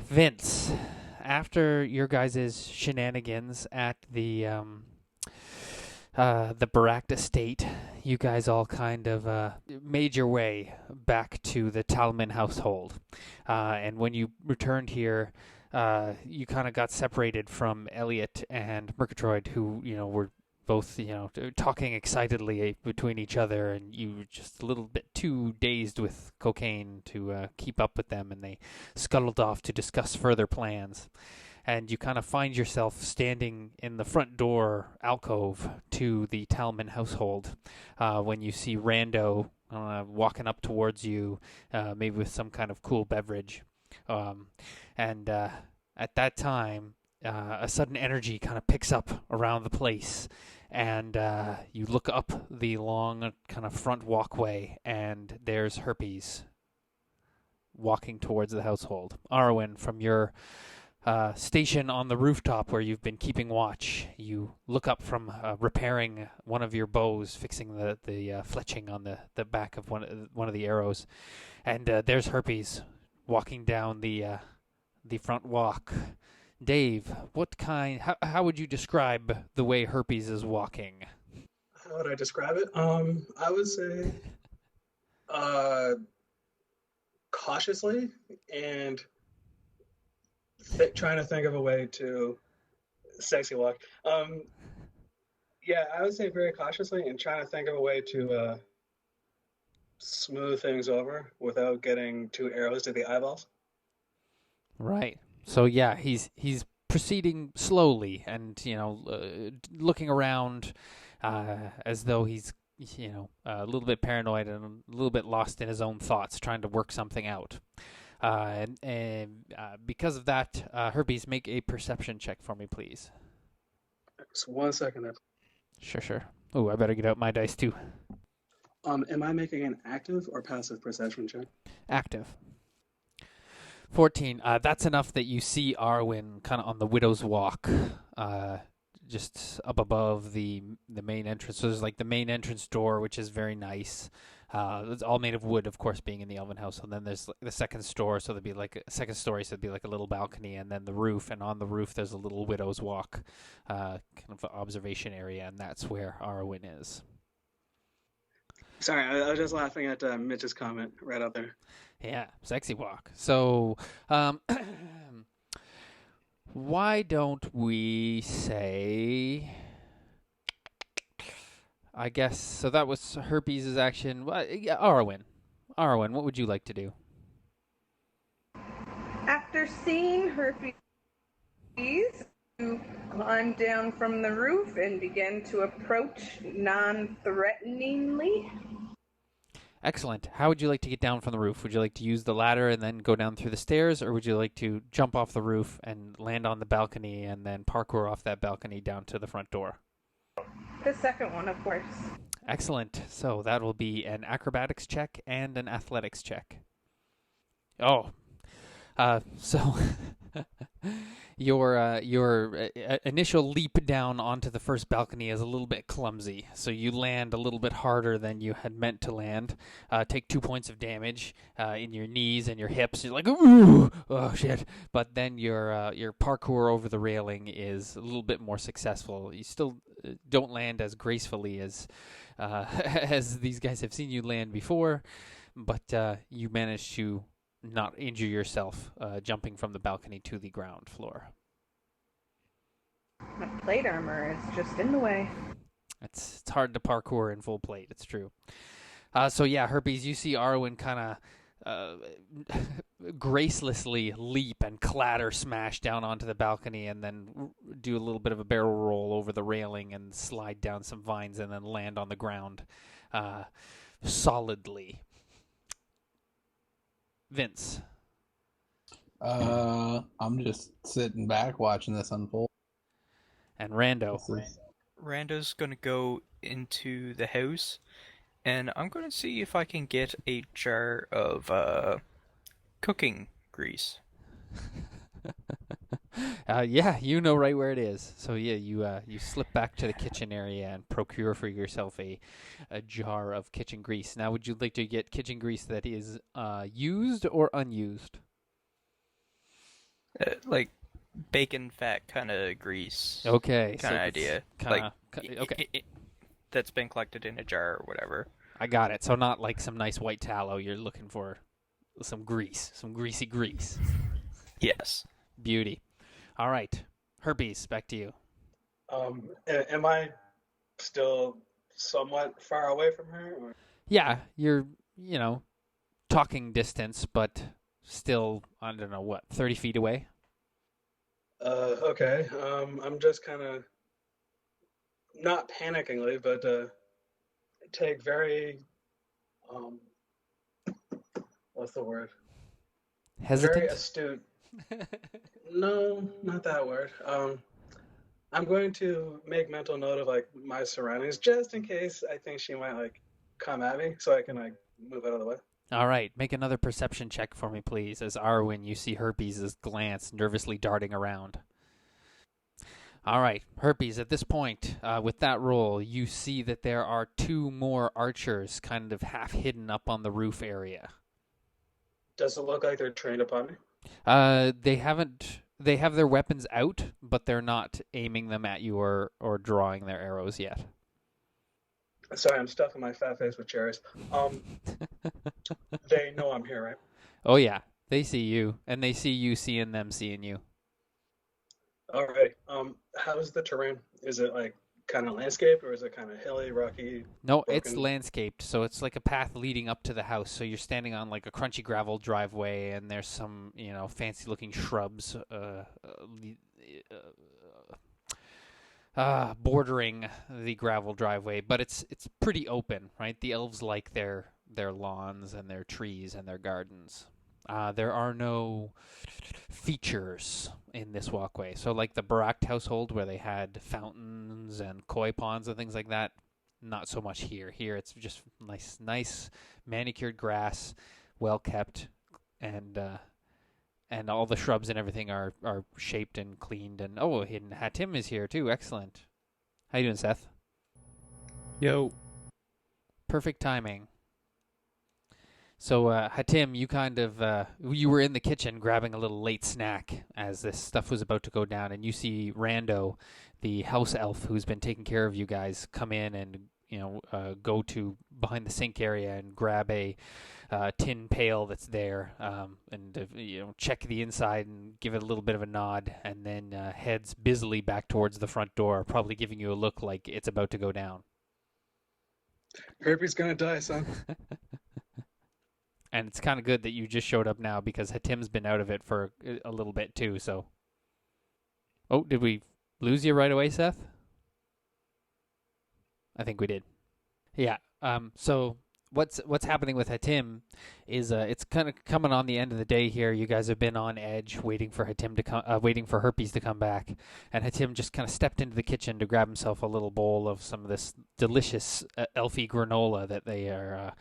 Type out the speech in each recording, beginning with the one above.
Vince, after your guys' shenanigans at the Barak estate, you guys all kind of made your way back to the Talman household. And when you returned here, you kind of got separated from Elliot and Murgatroyd, who, were both, talking excitedly between each other, and you were just a little bit too dazed with cocaine to keep up with them, and they scuttled off to discuss further plans. And you kind of find yourself standing in the front door alcove to the Talman household when you see Rando walking up towards you, maybe with some kind of cool beverage. And at that time, a sudden energy kind of picks up around the place, and you look up the long kind of front walkway, and there's Herpes walking towards the household. Arwen, from your station on the rooftop where you've been keeping watch, you look up from repairing one of your bows, fixing the fletching on the back of one of the arrows, and there's Herpes walking down the front walk. Dave, how would you describe the way Herpes is walking? How would I describe it? I would say uh, cautiously and trying to think of a way to sexy walk. Yeah, I would say very cautiously and trying to think of a way to smooth things over without getting two arrows to the eyeballs. Right. So yeah, he's proceeding slowly, and looking around as though he's a little bit paranoid and a little bit lost in his own thoughts, trying to work something out. And because of that, Herpes, make a perception check for me, please. Just 1 second there. Sure, sure. Oh, I better get out my dice too. Am I making an active or passive perception check? Active. 14. That's enough that you see Arwen kind of on the Widow's Walk, just up above the main entrance. So there's like the main entrance door, which is very nice. It's all made of wood, of course, being in the Elvin house. And then there's the second store, so there'd be like a second story, so there'd be like a little balcony, and then the roof. And on the roof, there's a little Widow's Walk, kind of observation area, and that's where Arwen is. Sorry, I was just laughing at Mitch's comment right out there. Yeah, sexy walk. So, why don't we say? I guess so. That was Herpes' action. Yeah, Arwen. Arwen, what would you like to do? After seeing Herpes, you climb down from the roof and begin to approach non-threateningly. Excellent. How would you like to get down from the roof? Would you like to use the ladder and then go down through the stairs, or would you like to jump off the roof and land on the balcony and then parkour off that balcony down to the front door? The second one, of course. Excellent. So that will be an acrobatics check and an athletics check. Oh, so your initial leap down onto the first balcony is a little bit clumsy, so you land a little bit harder than you had meant to land. Take 2 points of damage in your knees and your hips. You're like, ooh, oh shit! But then your parkour over the railing is a little bit more successful. You still don't land as gracefully as as these guys have seen you land before, but you manage to not injure yourself jumping from the balcony to the ground floor. My plate armor is just in the way. It's hard to parkour in full plate, it's true. So yeah, Herpes, you see Arwen kind of gracelessly leap and clatter smash down onto the balcony, and then do a little bit of a barrel roll over the railing and slide down some vines and then land on the ground solidly. Vince. I'm just sitting back watching this unfold. And Rando. Rando's gonna go into the house, and I'm gonna see if I can get a jar of cooking grease. Yeah, you know right where it is. So yeah, you slip back to the kitchen area and procure for yourself a jar of kitchen grease. Now, would you like to get kitchen grease that is used or unused? like bacon fat kind of grease Okay, kind so of it's idea. kind Like of okay. that's been collected in a jar or whatever. I got it. So not like some nice white tallow. You're looking for some grease, some greasy grease. Yes. Beauty. All right, Herpes, back to you. Am I still somewhat far away from her? Or? Yeah, you're talking distance, but still I don't know what 30 feet away. Okay. I'm just kind of not panickingly, but take very um, what's the word? Very Hesitant. astute. No, not that word. I'm going to make mental note of like my surroundings just in case I think she might like come at me, so I can like move out of the way. All right, make another perception check for me, please. As Arwen, you see Herpes' glance nervously darting around. All right, Herpes, at this point, with that roll, you see that there are two more archers kind of half hidden up on the roof area. Does it look like they're trained upon me? They haven't. They have their weapons out, but they're not aiming them at you or drawing their arrows yet. Sorry, I'm stuffing my fat face with cherries. They know I'm here, right? Oh yeah, they see you, and they see you seeing them seeing you. All right. How's the terrain? Is it like kind of landscape or is it kind of hilly, rocky, No, it's broken? landscaped, so it's like a path leading up to the house. So you're standing on like a crunchy gravel driveway, and there's some fancy-looking shrubs bordering the gravel driveway. But it's pretty open, right? The elves like their lawns and their trees and their gardens. There are no features in this walkway. So, like the Baract household, where they had fountains and koi ponds and things like that, not so much here. Here, it's just nice manicured grass, well kept, and all the shrubs and everything are shaped and cleaned. And hidden Hatim is here too. Excellent. How you doing, Seth? Yo. Perfect timing. So, Hatim, you kind of you were in the kitchen grabbing a little late snack as this stuff was about to go down, and you see Rando, the house elf who's been taking care of you guys, come in and go to behind the sink area and grab a tin pail that's there, and check the inside and give it a little bit of a nod, and then heads busily back towards the front door, probably giving you a look like it's about to go down. Herpes gonna die, son. And it's kind of good that you just showed up now because Hatim's been out of it for a little bit too. So, did we lose you right away, Seth? I think we did. Yeah. So what's happening with Hatim is it's kind of coming on the end of the day here. You guys have been on edge, waiting for Hatim to come, waiting for Herpes to come back, and Hatim just kind of stepped into the kitchen to grab himself a little bowl of some of this delicious elfie granola that they are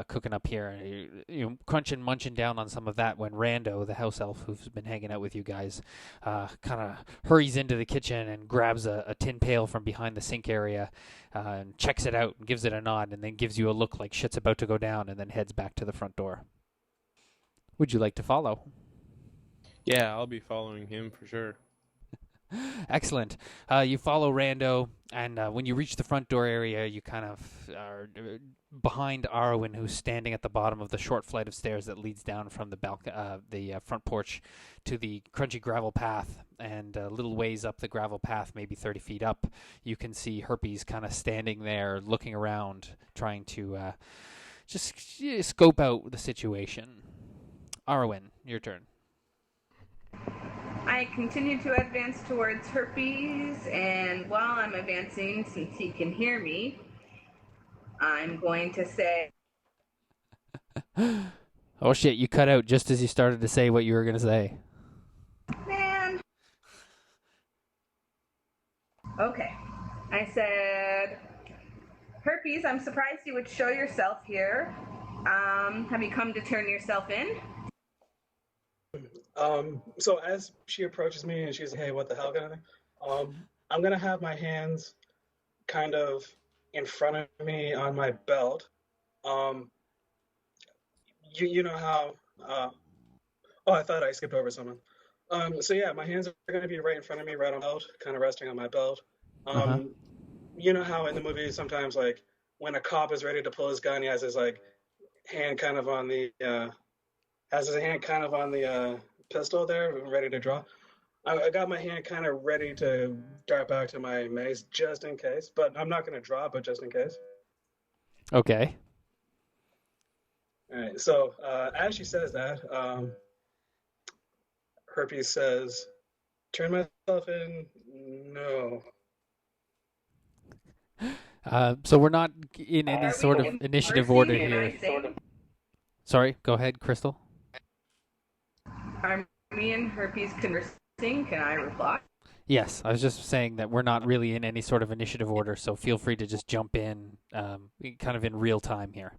cooking up here. And crunching, munching down on some of that when Rando, the house elf who's been hanging out with you guys, kind of hurries into the kitchen and grabs a tin pail from behind the sink area. And checks it out and gives it a nod and then gives you a look like shit's about to go down and then heads back to the front door. Would you like to follow? Yeah, I'll be following him for sure. Excellent. You follow Rando, and when you reach the front door area, you kind of are behind Arwen, who's standing at the bottom of the short flight of stairs that leads down from the front porch to the crunchy gravel path. And a little ways up the gravel path, maybe 30 feet up, you can see Herpes kind of standing there, looking around, trying to just scope out the situation. Arwen, your turn. I continue to advance towards Herpes, and while I'm advancing, since he can hear me, I'm going to say, Oh shit, you cut out just as you started to say what you were going to say. man. Okay. I said, Herpes, I'm surprised you would show yourself here. Have you come to turn yourself in? So as she approaches me and she's like, "Hey, what the hell?" kind of thing, I'm gonna have my hands kind of in front of me on my belt. Um, you know how? Oh, I thought I skipped over someone. So yeah, my hands are going to be right in front of me, right on my belt, kind of resting on my belt. Uh-huh. Um, you know how in the movies sometimes like when a cop is ready to pull his gun, he has his like hand kind of on the pistol there, ready to draw. I got my hand kind of ready to dart back to my mace just in case, but I'm not going to draw, but just in case. Okay. All right. So as she says that, Herpes says, "Turn myself in." No. So we're not in any Are sort we of initiative conversing? order Can here. I say? Sorry, go ahead, Crystal. Are me and Herpes conversing? Can I reply? Yes, I was just saying that we're not really in any sort of initiative order, so feel free to just jump in kind of in real time here.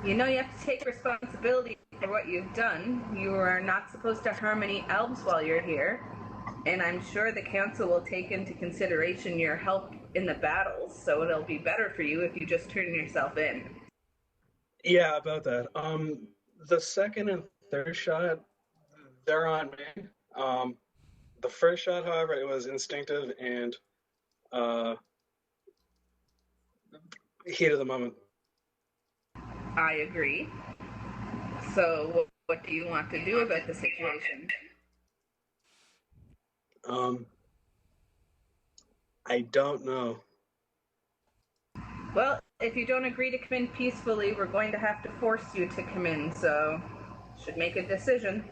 You know you have to take responsibility for what you've done. You are not supposed to harm any elves while you're here. And I'm sure the council will take into consideration your help in the battles, so it'll be better for you if you just turn yourself in. Yeah, about that. The second and third shot, they're on me. The first shot, however, it was instinctive and uh, heat of the moment. I agree. So what do you want to do about the situation? I don't know. Well, if you don't agree to come in peacefully, we're going to have to force you to come in, so should make a decision.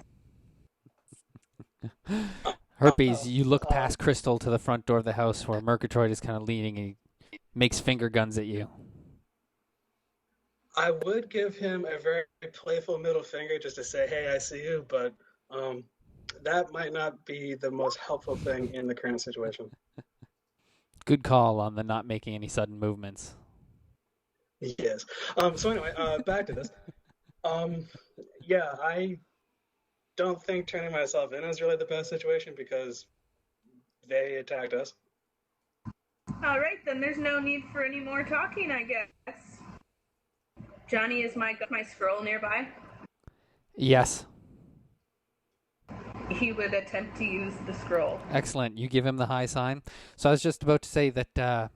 Herpes, you look past Crystal to the front door of the house where Murgatroyd is kind of leaning and he makes finger guns at you. I would give him a very playful middle finger just to say, "Hey, I see you," but that might not be the most helpful thing in the current situation. Good call on the not making any sudden movements. Yes. So anyway, back to this. Yeah, I don't think turning myself in is really the best situation because they attacked us. All right, then there's no need for any more talking, I guess. Johnny, is my scroll nearby? Yes. He would attempt to use the scroll. Excellent. You give him the high sign. So I was just about to say that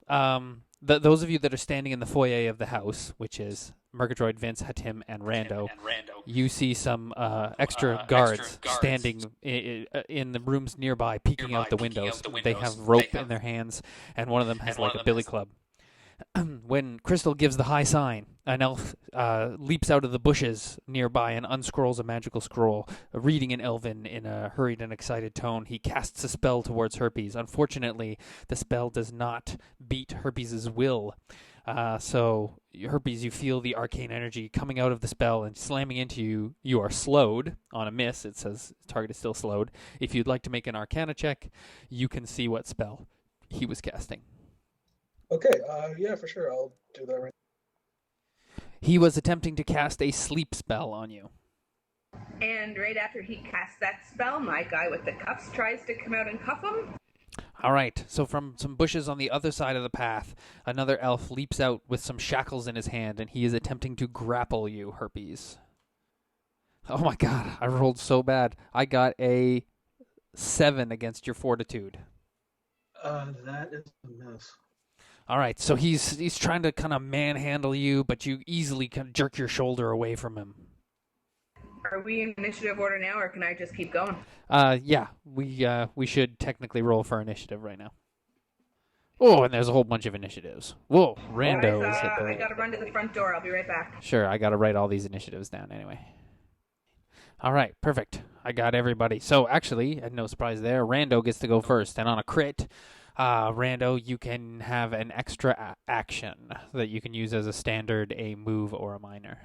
those of you that are standing in the foyer of the house, which is Murgatroyd, Vince, Hatim, and Rando, you see some extra guards standing in the rooms nearby, peeking out the windows. They have rope in their hands, and one of them has like a billy club. When Crystal gives the high sign, an elf leaps out of the bushes nearby and unscrolls a magical scroll. Reading in Elvin in a hurried and excited tone, he casts a spell towards Herpes. Unfortunately, the spell does not beat Herpes' will. So, Herpes, you feel the arcane energy coming out of the spell and slamming into you. You are slowed on a miss. It says target is still slowed. If you'd like to make an Arcana check, you can see what spell he was casting. Okay, yeah, for sure. I'll do that right. He was attempting to cast a sleep spell on you. And right after he casts that spell, my guy with the cuffs tries to come out and cuff him. All right, so from some bushes on the other side of the path, another elf leaps out with some shackles in his hand, and he is attempting to grapple you, Herpes. Oh my god, I rolled so bad. I got a 7 against your fortitude. That is a miss. All right, so he's trying to kind of manhandle you, but you easily kind of jerk your shoulder away from him. Are we in initiative order now, or can I just keep going? Yeah, we should technically roll for initiative right now. Oh, and there's a whole bunch of initiatives. Whoa, Rando is hit I gotta run to the front door. I'll be right back. Sure, I gotta write all these initiatives down anyway. All right, perfect. I got everybody. So actually, and no surprise there, Rando gets to go first, and on a crit. Rando, you can have an extra action that you can use as a standard, a move, or a minor.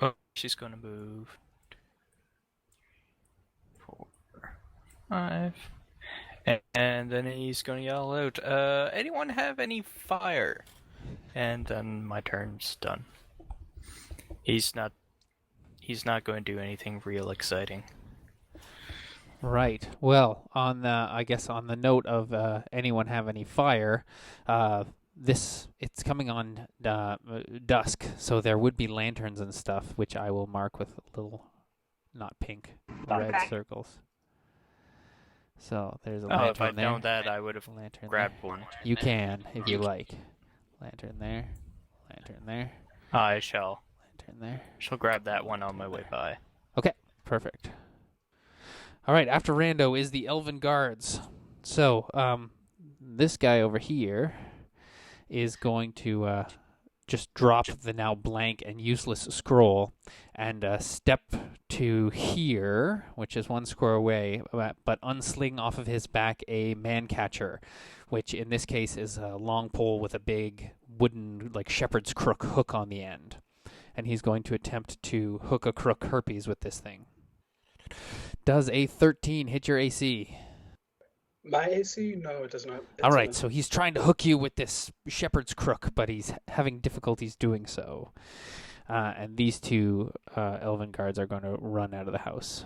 Well, she's going to move 4, 5, and then he's going to yell out, anyone have any fire? And then my turn's done. He's not going to do anything real exciting. Right. Well, on the note of anyone have any fire, it's coming on dusk, so there would be lanterns and stuff, which I will mark with little not pink. Got Red it. circles. So there's a Oh, lantern if I'd there. known that, I would have Lantern grabbed there. one. You can, if you like. Lantern there. Lantern there. I shall. Lantern there. Shall grab that one on my way by. Okay, perfect. All right, after Rando is the Elven Guards. So, this guy over here is going to just drop the now blank and useless scroll and step to here, which is one square away, but unsling off of his back a man catcher, which in this case is a long pole with a big wooden, like shepherd's crook hook on the end. And he's going to attempt to hook a crook Herpes with this thing. Does a 13 hit your AC? My AC? No, it does not. All right, so he's trying to hook you with this shepherd's crook, but he's having difficulties doing so. And these two Elven guards are going to run out of the house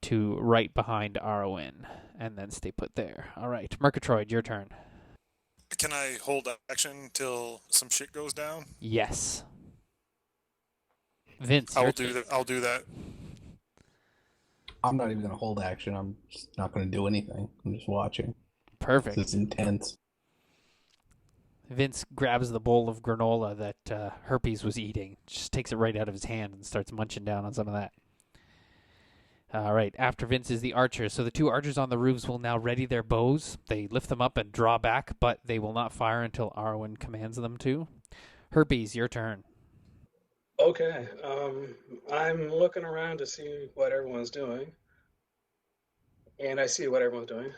to right behind Arwen and then stay put there. All right, Murgatroyd, your turn. Can I hold action until some shit goes down? Yes. Vince, your turn. I'll do that. I'm not even going to hold action. I'm just not going to do anything. I'm just watching. Perfect. It's intense. Vince grabs the bowl of granola that Herpes was eating, just takes it right out of his hand and starts munching down on some of that. All right, after Vince is the archer. So the two archers on the roofs will now ready their bows. They lift them up and draw back, but they will not fire until Arwen commands them to. Herpes, your turn. Okay. I'm looking around to see what everyone's doing. And I see what everyone's doing.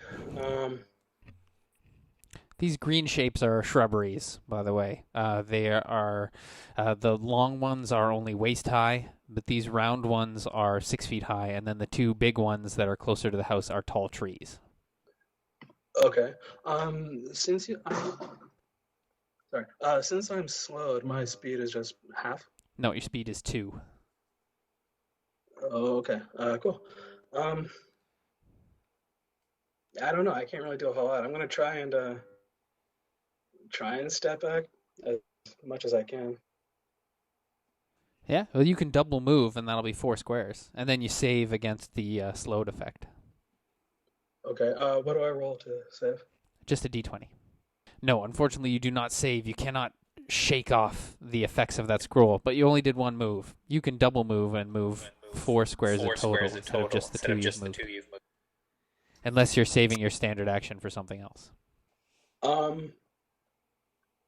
These green shapes are shrubberies, by the way. They are the long ones are only waist high, but these round ones are 6 feet high, and then the two big ones that are closer to the house are tall trees. Okay. Since I'm slowed, my speed is just half. No, your speed is 2. Oh, okay. Cool. I don't know. I can't really do a whole lot. I'm gonna try and step back as much as I can. Yeah, well, you can double move, and that'll be 4 squares, and then you save against the slowed effect. Okay. What do I roll to save? Just a d20. No, unfortunately, you do not save. You cannot shake off the effects of that scroll, but you only did 1 move. You can double move and move 4 squares in total instead of just the 2 you've moved. Unless you're saving your standard action for something else.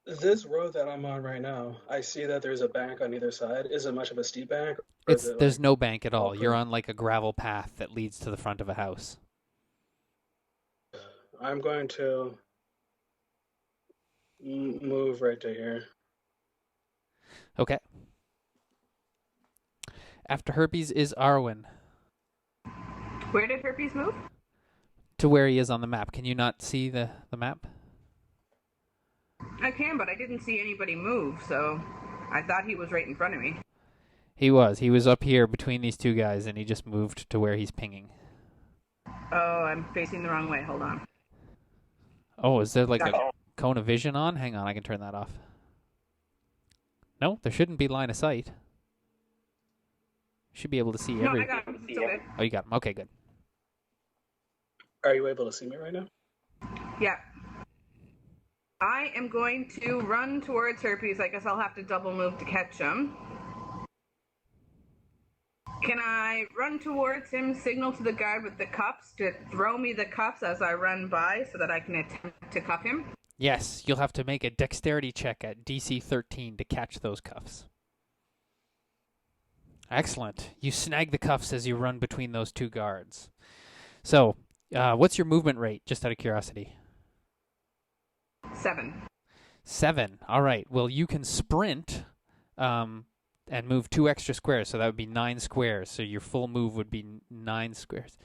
This road that I'm on right now, I see that there's a bank on either side. Is it much of a steep bank? There's no bank at all. Okay. You're on like a gravel path that leads to the front of a house. I'm going to move right to here. Okay. After Herpes is Arwen. Where did Herpes move? To where he is on the map. Can you not see the map? I can, but I didn't see anybody move, so I thought he was right in front of me. He was. He was up here between these two guys, and he just moved to where he's pinging. Oh, I'm facing the wrong way. Hold on. Oh, is there like a cone of vision on? Hang on, I can turn that off. No, there shouldn't be line of sight. Should be able to see No, every... I got him. It's okay. Oh, you got him. Okay, good. Are you able to see me right now? Yeah. I am going to run towards Herpes. I guess I'll have to double move to catch him. Can I run towards him, signal to the guy with the cuffs to throw me the cuffs as I run by so that I can attempt to cuff him? Yes, you'll have to make a dexterity check at DC 13 to catch those cuffs. Excellent. You snag the cuffs as you run between those two guards. So, what's your movement rate, just out of curiosity? 7. 7. All right. Well, you can sprint and move 2 extra squares, so that would be 9 squares. So your full move would be 9 squares.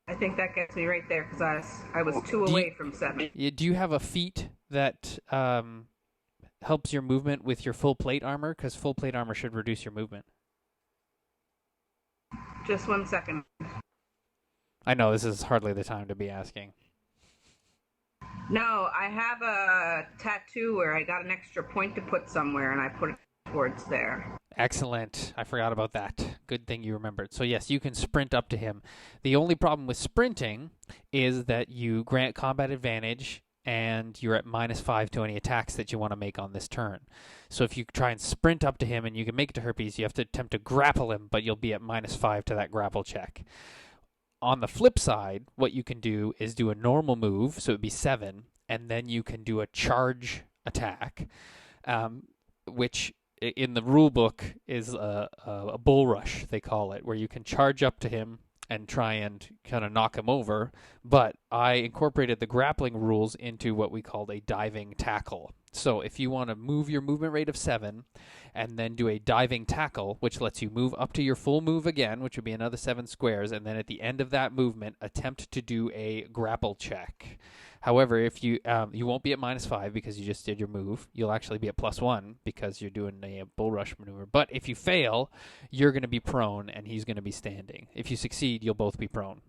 I think that gets me right there because I was 2 away from 7. Do you have a feat that helps your movement with your full plate armor? Because full plate armor should reduce your movement. Just 1 second. I know this is hardly the time to be asking. No, I have a tattoo where I got an extra point to put somewhere, and I put it towards there. Excellent. I forgot about that. Good thing you remembered. So yes, you can sprint up to him. The only problem with sprinting is that you grant combat advantage and you're at -5 to any attacks that you want to make on this turn. So if you try and sprint up to him and you can make it to Herpes, you have to attempt to grapple him, but you'll be at -5 to that grapple check. On the flip side, what you can do is do a normal move, so it would be 7, and then you can do a charge attack, which in the rule book is a bull rush, they call it, where you can charge up to him and try and kind of knock him over. But I incorporated the grappling rules into what we called a diving tackle. So if you want to move your movement rate of 7 and then do a diving tackle, which lets you move up to your full move again, which would be another 7 squares, and then at the end of that movement, attempt to do a grapple check. However, if you won't be at -5 because you just did your move. You'll actually be at +1 because you're doing a bull rush maneuver. But if you fail, you're going to be prone and he's going to be standing. If you succeed, you'll both be prone.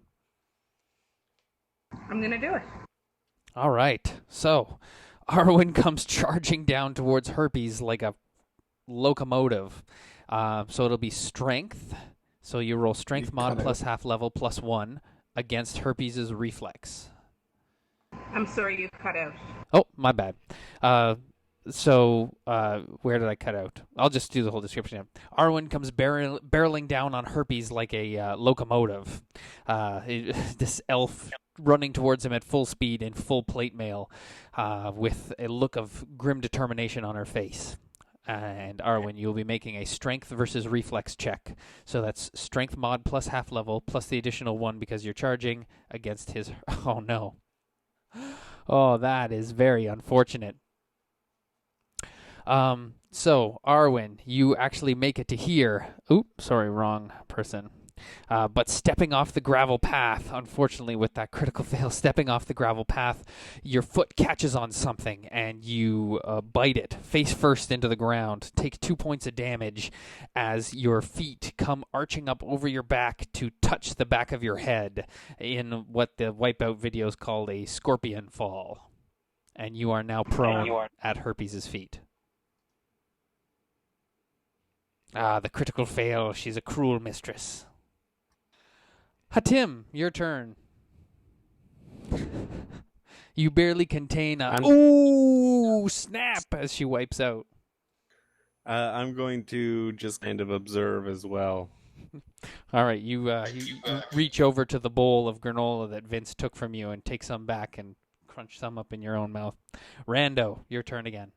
I'm going to do it. All right. So Arwen comes charging down towards Herpes like a locomotive. So it'll be strength. So you roll strength mod plus half level +1 against Herpes' reflex. I'm sorry, you cut out. Oh, my bad. So where did I cut out? I'll just do the whole description here. Arwen comes barreling down on Herpes like a locomotive. This elf running towards him at full speed in full plate mail with a look of grim determination on her face. And Arwen, you'll be making a strength versus reflex check. So that's strength mod plus half level plus the additional 1 because you're charging against his... Oh, no. Oh, that is very unfortunate. So, Arwen, you actually make it to here. Oops, sorry, wrong person. But stepping off the gravel path, unfortunately with that critical fail, stepping off the gravel path, your foot catches on something and you bite it face first into the ground. Take 2 points of damage as your feet come arching up over your back to touch the back of your head in what the Wipeout videos called a scorpion fall. And you are now prone at Herpes' feet. The critical fail. She's a cruel mistress. Hatim, your turn. You barely contain a ooh snap as she wipes out. I'm going to just kind of observe as well. All right, you reach over to the bowl of granola that Vince took from you and take some back and crunch some up in your own mouth. Rando, your turn again.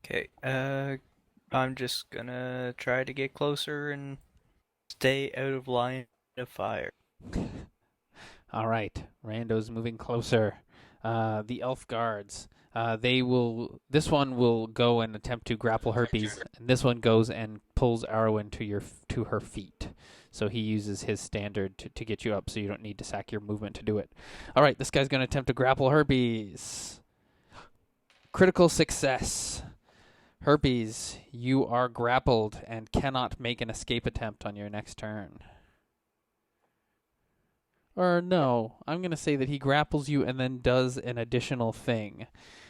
Okay, I'm just gonna try to get closer and stay out of line of fire. All right, Rando's moving closer. The elf guards. This one will go and attempt to grapple Herpes, and this one goes and pulls Arwen to her feet. So he uses his standard to get you up, so you don't need to sack your movement to do it. All right, this guy's going to attempt to grapple Herpes. Critical success. Herpes, you are grappled and cannot make an escape attempt on your next turn. Or no, I'm going to say that he grapples you and then does an additional thing,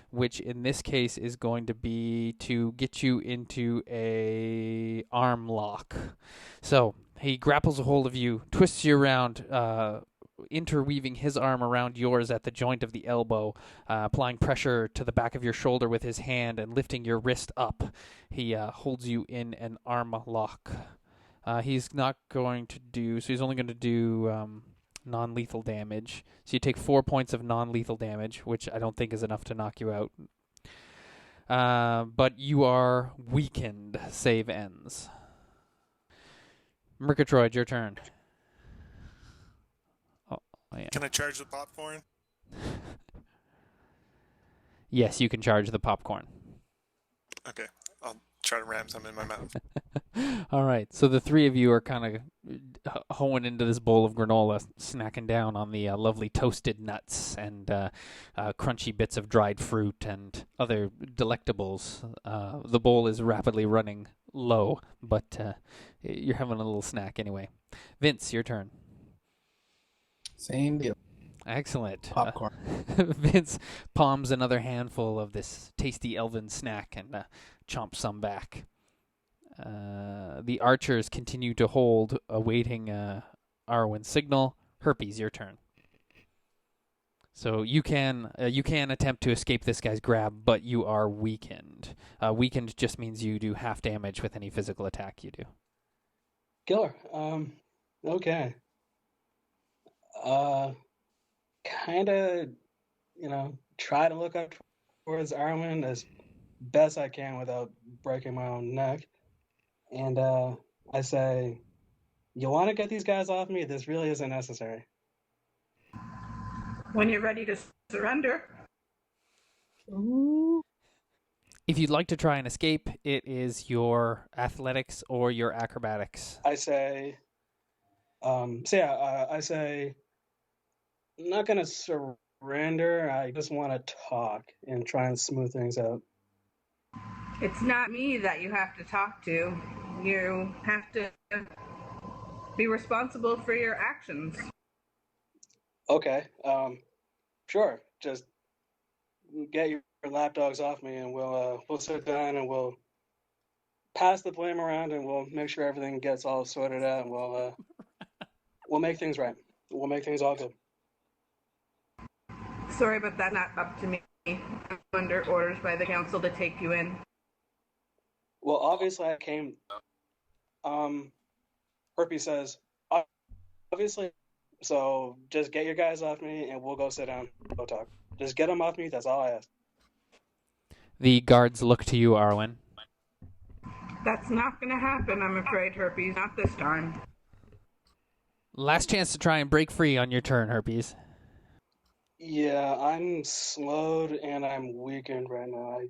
which in this case is going to be to get you into a arm lock. So he grapples a hold of you, twists you around, interweaving his arm around yours at the joint of the elbow, applying pressure to the back of your shoulder with his hand and lifting your wrist up. He holds you in an arm lock. He's not going to do, so he's only going to do non-lethal damage. So you take 4 points of non-lethal damage, which I don't think is enough to knock you out. But you are weakened. Save ends. Murgatroyd, your turn. Oh, yeah. Can I charge the popcorn? Yes, you can charge the popcorn. Okay, I'll try to ram some in my mouth. All right, so the three of you are kind of hoeing into this bowl of granola, snacking down on the lovely toasted nuts and crunchy bits of dried fruit and other delectables. The bowl is rapidly running low, but you're having a little snack anyway. Vince, your turn. Same deal. Excellent. Popcorn. Vince palms another handful of this tasty Elvin snack and chomps some back. The archers continue to hold, awaiting Arwen's signal. Herpes, your turn. So you can attempt to escape this guy's grab, but you are weakened. Weakened just means you do half damage with any physical attack you do. Killer. Okay. Kind of, try to look up towards Arwen as best I can without breaking my own neck. And I say, you want to get these guys off me? This really isn't necessary. When you're ready to surrender. If you'd like to try and escape, it is your athletics or your acrobatics. I say, I say, I'm not going to surrender. I just want to talk and try and smooth things out. It's not me that you have to talk to. You have to be responsible for your actions. Okay. Sure. Just get your lapdogs off me, and we'll sit down and we'll pass the blame around, and we'll make sure everything gets all sorted out, and we'll make things right. We'll make things all good. Sorry, but that's not up to me. I'm under orders by the council to take you in. Well, obviously I came. Herpes says, obviously. So just get your guys off me, and we'll go sit down. Go talk. Just get them off me. That's all I ask. The guards look to you, Arwen. That's not going to happen, I'm afraid, Herpes. Not this time. Last chance to try and break free on your turn, Herpes. Yeah, I'm slowed and I'm weakened right now.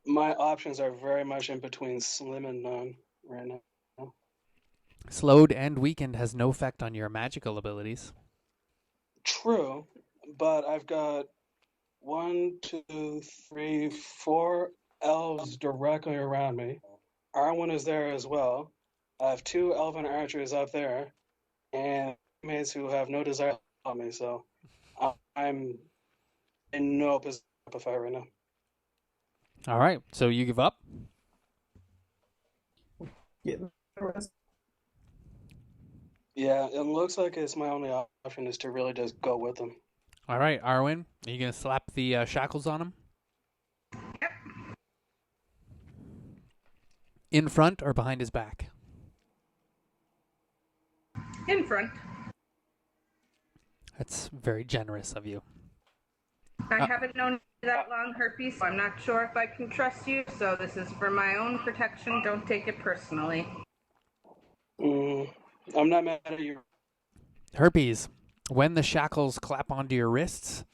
My options are very much in between slim and none right now. Slowed and weakened has no effect on your magical abilities. True, but I've got 1, 2, 3, 4 elves directly around me. Arwen is there as well. I have 2 elven archers up there, and mates who have no desire to help me, so I'm in no position to fight right now. All right, so you give up? Yeah, it looks like it's my only option is to really just go with them. All right, Arwen, are you going to slap the shackles on him? Yep. In front or behind his back? In front. That's very generous of you. I haven't known you that long, Herpes, so I'm not sure if I can trust you, so this is for my own protection. Don't take it personally. I'm not mad at you. Herpes, when the shackles clap onto your wrists,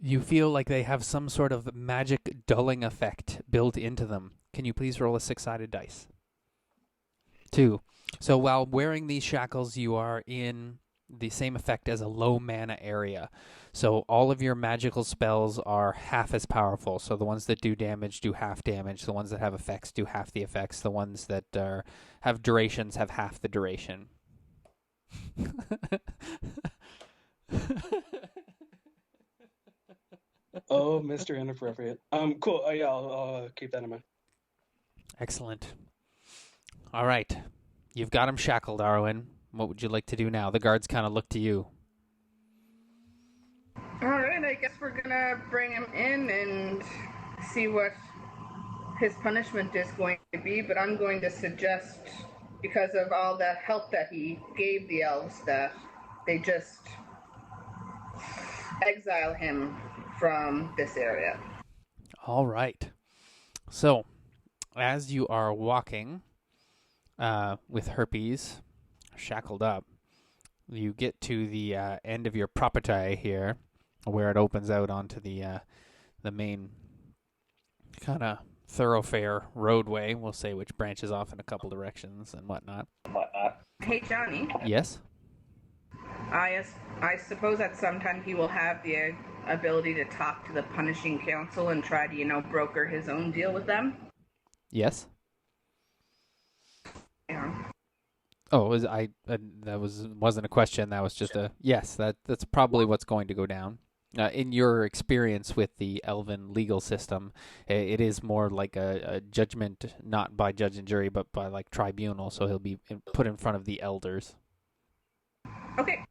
you feel like they have some sort of magic dulling effect built into them. Can you please roll a 6-sided dice? 2. So while wearing these shackles, you are in the same effect as a low mana area. So all of your magical spells are half as powerful. So the ones that do damage do half damage. The ones that have effects do half the effects. The ones that have durations have half the duration. Oh, Mr. Inappropriate. Cool. Yeah, I'll keep that in mind. Excellent. All right. You've got him shackled, Arwen. What would you like to do now? The guards kind of look to you. All right, I guess we're gonna bring him in and see what his punishment is going to be, but I'm going to suggest, because of all the help that he gave the elves, that they just exile him from this area. All right. So, as you are walking with Herpes shackled up, you get to the end of your property here, where it opens out onto the main kind of thoroughfare roadway, we'll say, which branches off in a couple directions and whatnot. Hey, Johnny. Yes? I suppose at some time he will have the ability to talk to the punishing council and try to, broker his own deal with them. Yes? Yeah. Oh, that wasn't a question. That was just a yes. That's probably what's going to go down. in your experience with the Elvin legal system, it is more like a judgment, not by judge and jury, but by like tribunal. So he'll be put in front of the elders. Okay.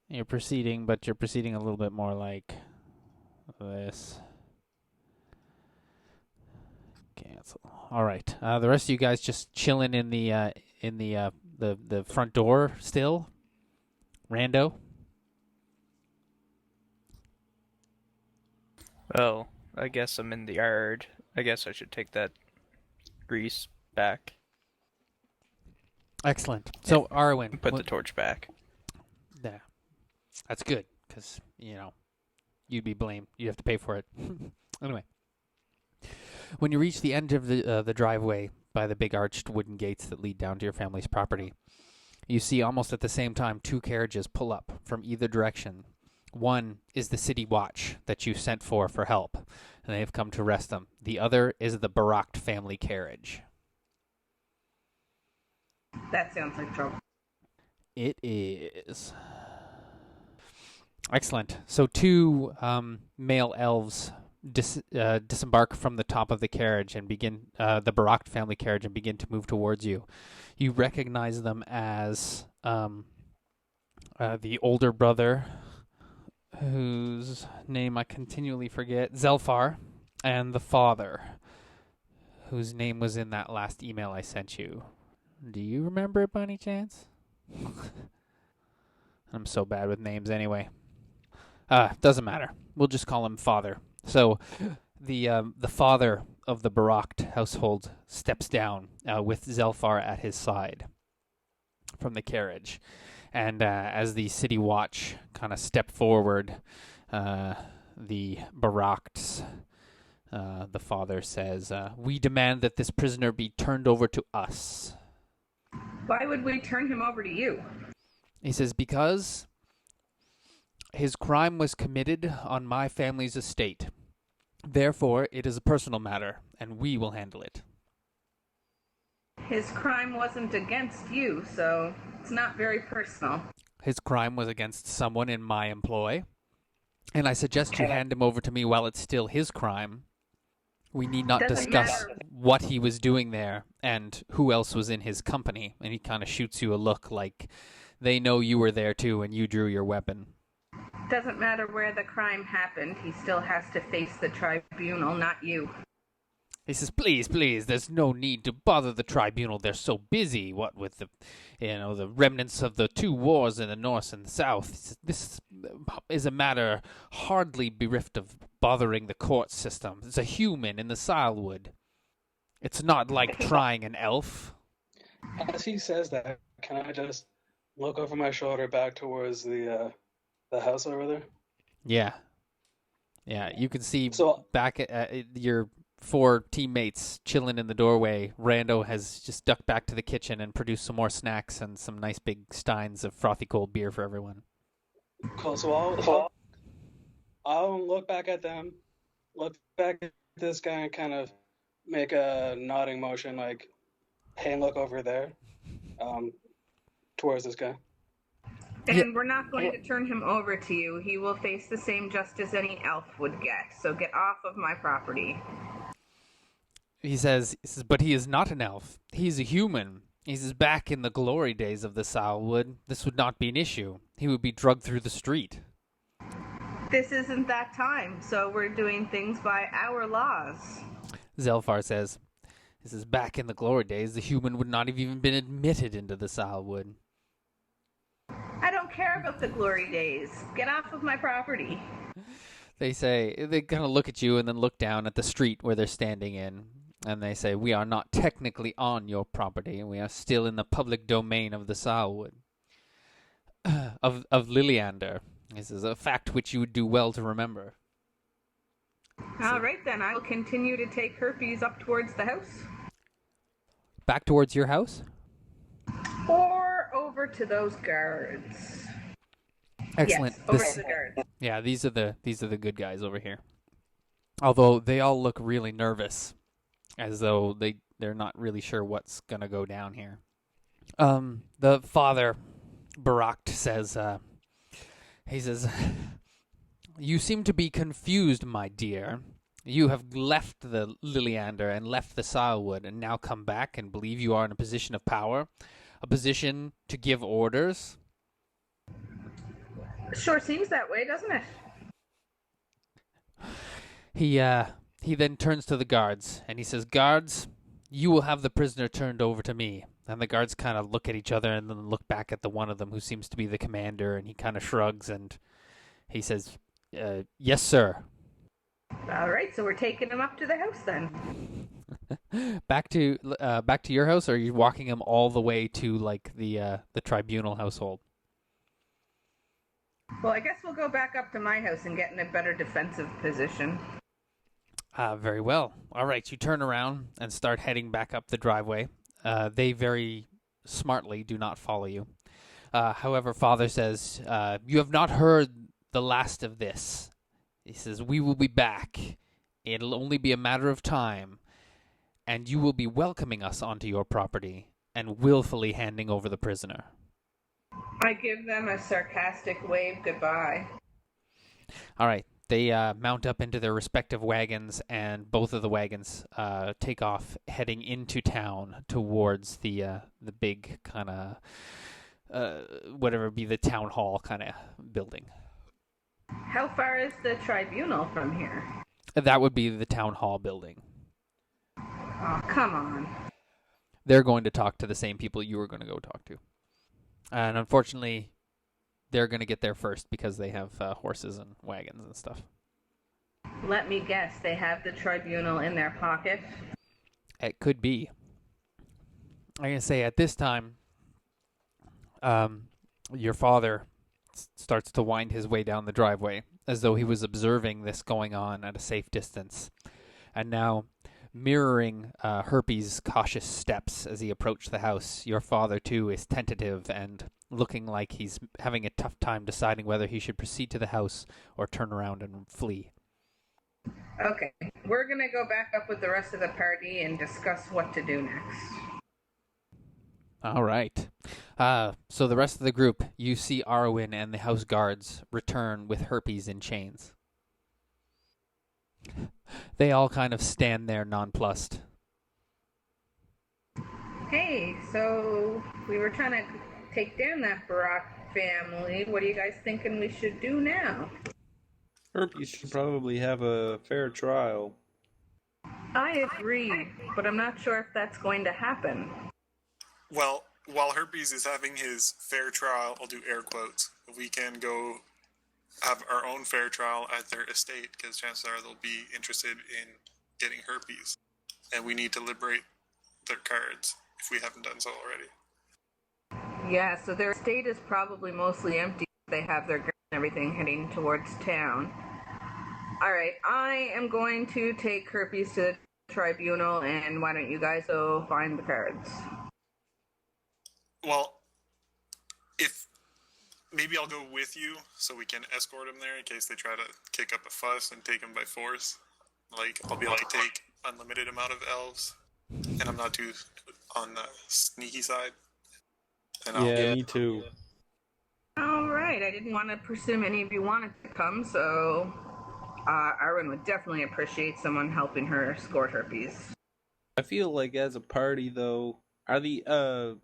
You're proceeding, but you're proceeding a little bit more like this. Cancel. All right. The rest of you guys just chilling in the front door still. Rando. Well, I guess I'm in the yard. I guess I should take that grease back. Excellent. So Arwen, Put the torch back. Yeah, that's good because you'd be blamed. You have to pay for it. Anyway, when you reach the end of the driveway by the big arched wooden gates that lead down to your family's property, you see almost at the same time 2 carriages pull up from either direction. One is the city watch that you sent for help, and they have come to arrest them. The other is the Barak family carriage. That sounds like trouble. It is. Excellent. So 2 male elves disembark from the top of the carriage and begin the Barak family carriage and begin to move towards you. You recognize them as the older brother, whose name I continually forget, Zelfar, and the father, whose name was in that last email I sent you. Do you remember it by any chance? I'm so bad with names anyway. Doesn't matter. We'll just call him Father. So the father of the Barak household steps down with Zelfar at his side from the carriage. And as the city watch kind of step forward, the Baraks, the father says, "We demand that this prisoner be turned over to us." Why would we turn him over to you? He says, "Because his crime was committed on my family's estate. Therefore, it is a personal matter, and we will handle it." His crime wasn't against you, so it's not very personal. His crime was against someone in my employ, and I suggest you hand him over to me while it's still his crime. We need not Doesn't discuss matter. what he was doing there and who else was in his company. And he kind of shoots you a look like they know you were there too and you drew your weapon. Doesn't matter where the crime happened, he still has to face the tribunal, not you. He says, please, there's no need to bother the tribunal. They're so busy, what with the remnants of the 2 wars in the north and the south. He says, this is a matter hardly bereft of bothering the court system. It's a human in the Silewood. It's not like trying an elf. As he says that, can I just look over my shoulder back towards the house over there? Yeah, you can see So back at your 4 teammates chilling in the doorway. Rando has just ducked back to the kitchen and produced some more snacks and some nice big steins of frothy cold beer for everyone. cool. So I'll look back at them, look back at this guy, and kind of make a nodding motion, like, "Hey, look over there," towards this guy. And we're not going to turn him over to you. He will face the same justice any elf would get. So get off of my property. He says, but he is not an elf. He's a human. He's back in the glory days of the Silewood. This would not be an issue. He would be drugged through the street. This isn't that time, so we're doing things by our laws. Zelfar says, this is back in the glory days. The human would not have even been admitted into the Silewood. I don't care about the glory days. Get off of my property. They kind of look at you and then look down at the street where they're standing in. And they say, we are not technically on your property. We are still in the public domain of the Silewood. Of Liliander. This is a fact which you would do well to remember. All right, then. I will continue to take Herpes up towards the house. Back towards your house? Or over to those guards. Excellent. Yes, over to the guards. Yeah, these are the good guys over here. Although they all look really nervous, as though they're not really sure what's gonna go down here. The father, Barak, says, he says, You seem to be confused, my dear. You have left the Liliander and left the Silewood and now come back and believe you are in a position of power, a position to give orders. Sure seems that way, doesn't it? He then turns to the guards and he says, "Guards, you will have the prisoner turned over to me." And the guards kind of look at each other and then look back at the one of them who seems to be the commander, and he kind of shrugs and he says, "Yes, sir." All right, so we're taking him up to the house then. back to your house, or are you walking him all the way to like the tribunal household? Well, I guess we'll go back up to my house and get in a better defensive position. Very well. All right, you turn around and start heading back up the driveway. They very smartly do not follow you. However, Father says, "You have not heard the last of this." He says, "We will be back. It'll only be a matter of time, and you will be welcoming us onto your property and willfully handing over the prisoner." I give them a sarcastic wave goodbye. All right. They mount up into their respective wagons, and both of the wagons take off, heading into town towards the big kind of whatever be the town hall kind of building. How far is the tribunal from here? That would be the town hall building. Oh, come on. They're going to talk to the same people you were going to go talk to. And unfortunately, they're going to get there first because they have horses and wagons and stuff. Let me guess, they have the tribunal in their pocket? It could be. I'm going to say at this time, your father starts to wind his way down the driveway as though he was observing this going on at a safe distance. And now, mirroring Herpes' cautious steps as he approached the house, your father, too, is tentative and looking like he's having a tough time deciding whether he should proceed to the house or turn around and flee. Okay, we're gonna go back up with the rest of the party and discuss what to do next. All right. So the rest of the group, you see Arwen and the house guards return with Herpes in chains. They all kind of stand there nonplussed. Hey, so we were trying to take down that Barack family. What are you guys thinking we should do now? Herpes should probably have a fair trial. I agree, but I'm not sure if that's going to happen. Well, while Herpes is having his fair trial, I'll do air quotes, we can go have our own fair trial at their estate, because chances are they'll be interested in getting Herpes. And we need to liberate their cards, if we haven't done so already. Yeah, so their estate is probably mostly empty. They have their guns and everything heading towards town. Alright, I am going to take Herpes to the tribunal, and why don't you guys go find the cards? Well, if maybe I'll go with you so we can escort them there in case they try to kick up a fuss and take them by force. Like, I'll be able to take unlimited amount of elves, and I'm not too on the sneaky side. And Yeah, me too. Alright, I didn't want to presume any of you wanted to come, so Arwen would definitely appreciate someone helping her escort Herpes. I feel like as a party, though, are the,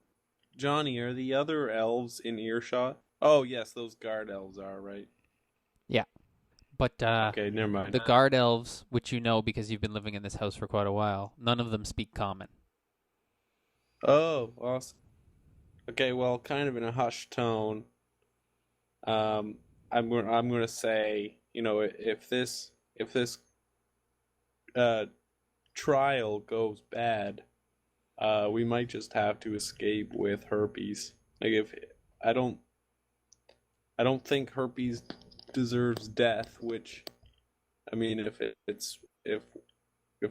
Johnny, are the other elves in earshot? Oh, yes, those guard elves are, right? Yeah. But okay, never mind. The guard elves, which you know because you've been living in this house for quite a while, none of them speak common. Oh, awesome. Okay, well, kind of in a hushed tone, I'm going to say, you know, if this trial goes bad, we might just have to escape with Herpes. Like, if I don't think Herpes deserves death. Which, I mean, if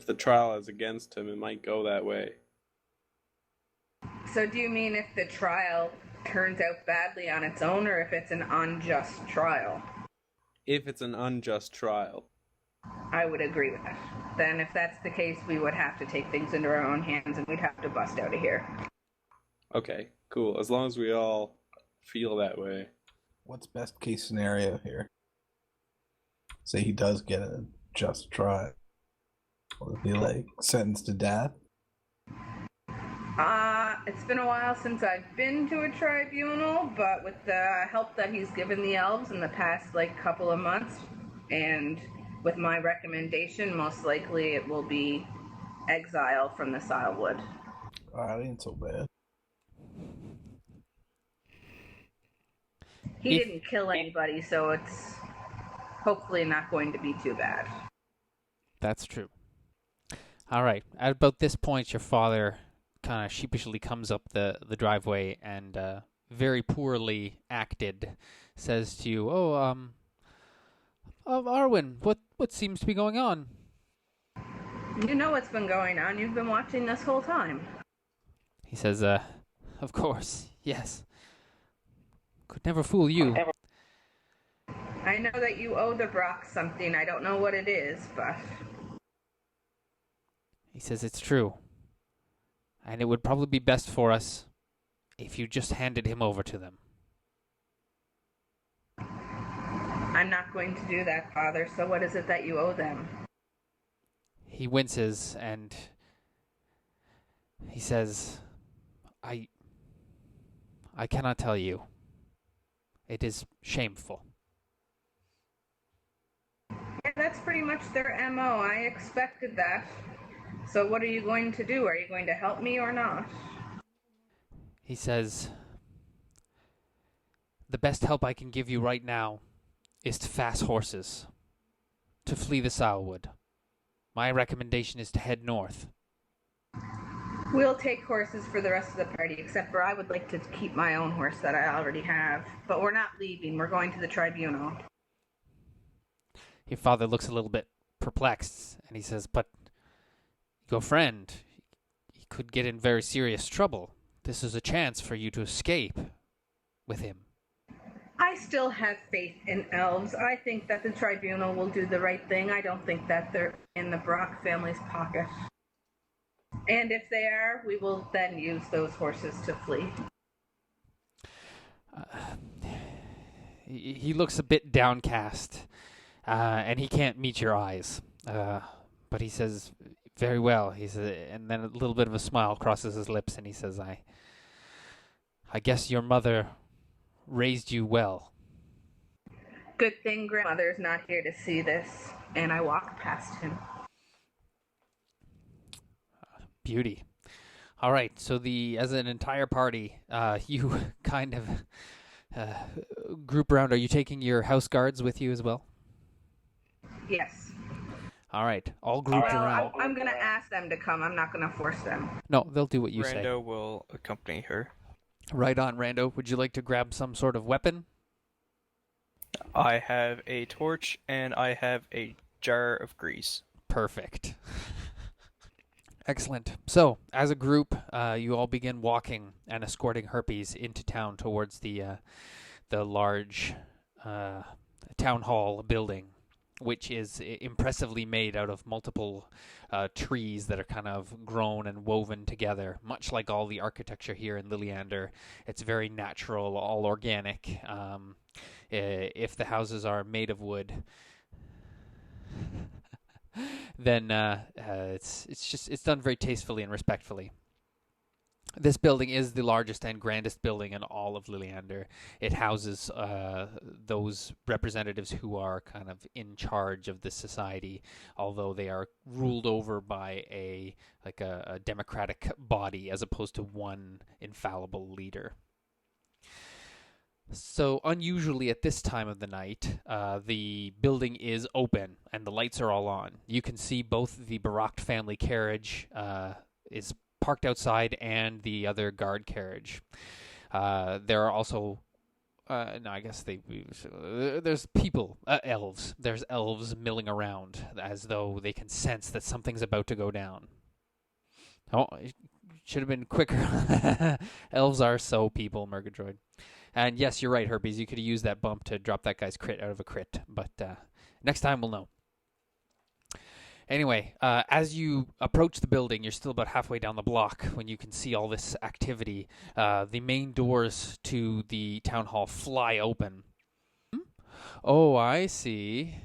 the trial is against him, it might go that way. So do you mean if the trial turns out badly on its own, or if it's an unjust trial? If it's an unjust trial. I would agree with that. Then if that's the case, we would have to take things into our own hands and we'd have to bust out of here. Okay, cool. As long as we all feel that way. What's best case scenario here? say he does get a just trial? Will it be like sentenced to death? It's been a while since I've been to a tribunal, but with the help that he's given the elves in the past couple of months, and with my recommendation, most likely it will be exile from the Silewood. That ain't so bad. He didn't kill anybody, so it's hopefully not going to be too bad. That's true. All right. At about this point, your father kind of sheepishly comes up the driveway and very poorly acted says to you, Arwen, what seems to be going on? You know what's been going on. You've been watching this whole time. He says, of course, yes. Could never fool you. I know that you owe the Brock something. I don't know what it is, but... He says it's true. And it would probably be best for us if you just handed him over to them. I'm not going to do that, Father, so what is it that you owe them? He winces and he says, I cannot tell you. It is shameful. Yeah, that's pretty much their MO. I expected that. So what are you going to do? Are you going to help me or not? He says, the best help I can give you right now is to fast horses, to flee the Silewood. My recommendation is to head north. We'll take horses for the rest of the party, except for I would like to keep my own horse that I already have. But we're not leaving. We're going to the tribunal. Your father looks a little bit perplexed, and he says, but your friend, he could get in very serious trouble. This is a chance for you to escape with him. I still have faith in elves. I think that the tribunal will do the right thing. I don't think that they're in the Brock family's pocket. And if they are, we will then use those horses to flee. He looks a bit downcast, and he can't meet your eyes. But he says, very well. He says, and then a little bit of a smile crosses his lips, and he says, I guess your mother raised you well. Good thing grandmother's not here to see this. And I walk past him. Beauty. All right, so as an entire party, you kind of group around. Are you taking your house guards with you as well? Yes. All right, all grouped around. I'm going to ask them to come. I'm not going to force them. No, they'll do what you say. Rando will accompany her. Right on, Rando. Would you like to grab some sort of weapon? I have a torch and I have a jar of grease. Perfect. Excellent. So, as a group, you all begin walking and escorting Herpes into town towards the large town hall building, which is impressively made out of multiple trees that are kind of grown and woven together, much like all the architecture here in Liliander. It's very natural, all organic. If the houses are made of wood, then it's done very tastefully and respectfully. This building is the largest and grandest building in all of Liliander. It houses those representatives who are kind of in charge of the society, although they are ruled over by a democratic body as opposed to one infallible leader. So unusually at this time of the night, the building is open and the lights are all on. You can see both the Barak family carriage is parked outside and the other guard carriage. There are also, there's people, elves. There's elves milling around as though they can sense that something's about to go down. Oh, it should have been quicker. Elves are so people, Murgadroid. And yes, you're right, Herpes. You could have used that bump to drop that guy's crit out of a crit. But next time we'll know. Anyway, as you approach the building, you're still about halfway down the block when you can see all this activity. The main doors to the town hall fly open. Oh, I see.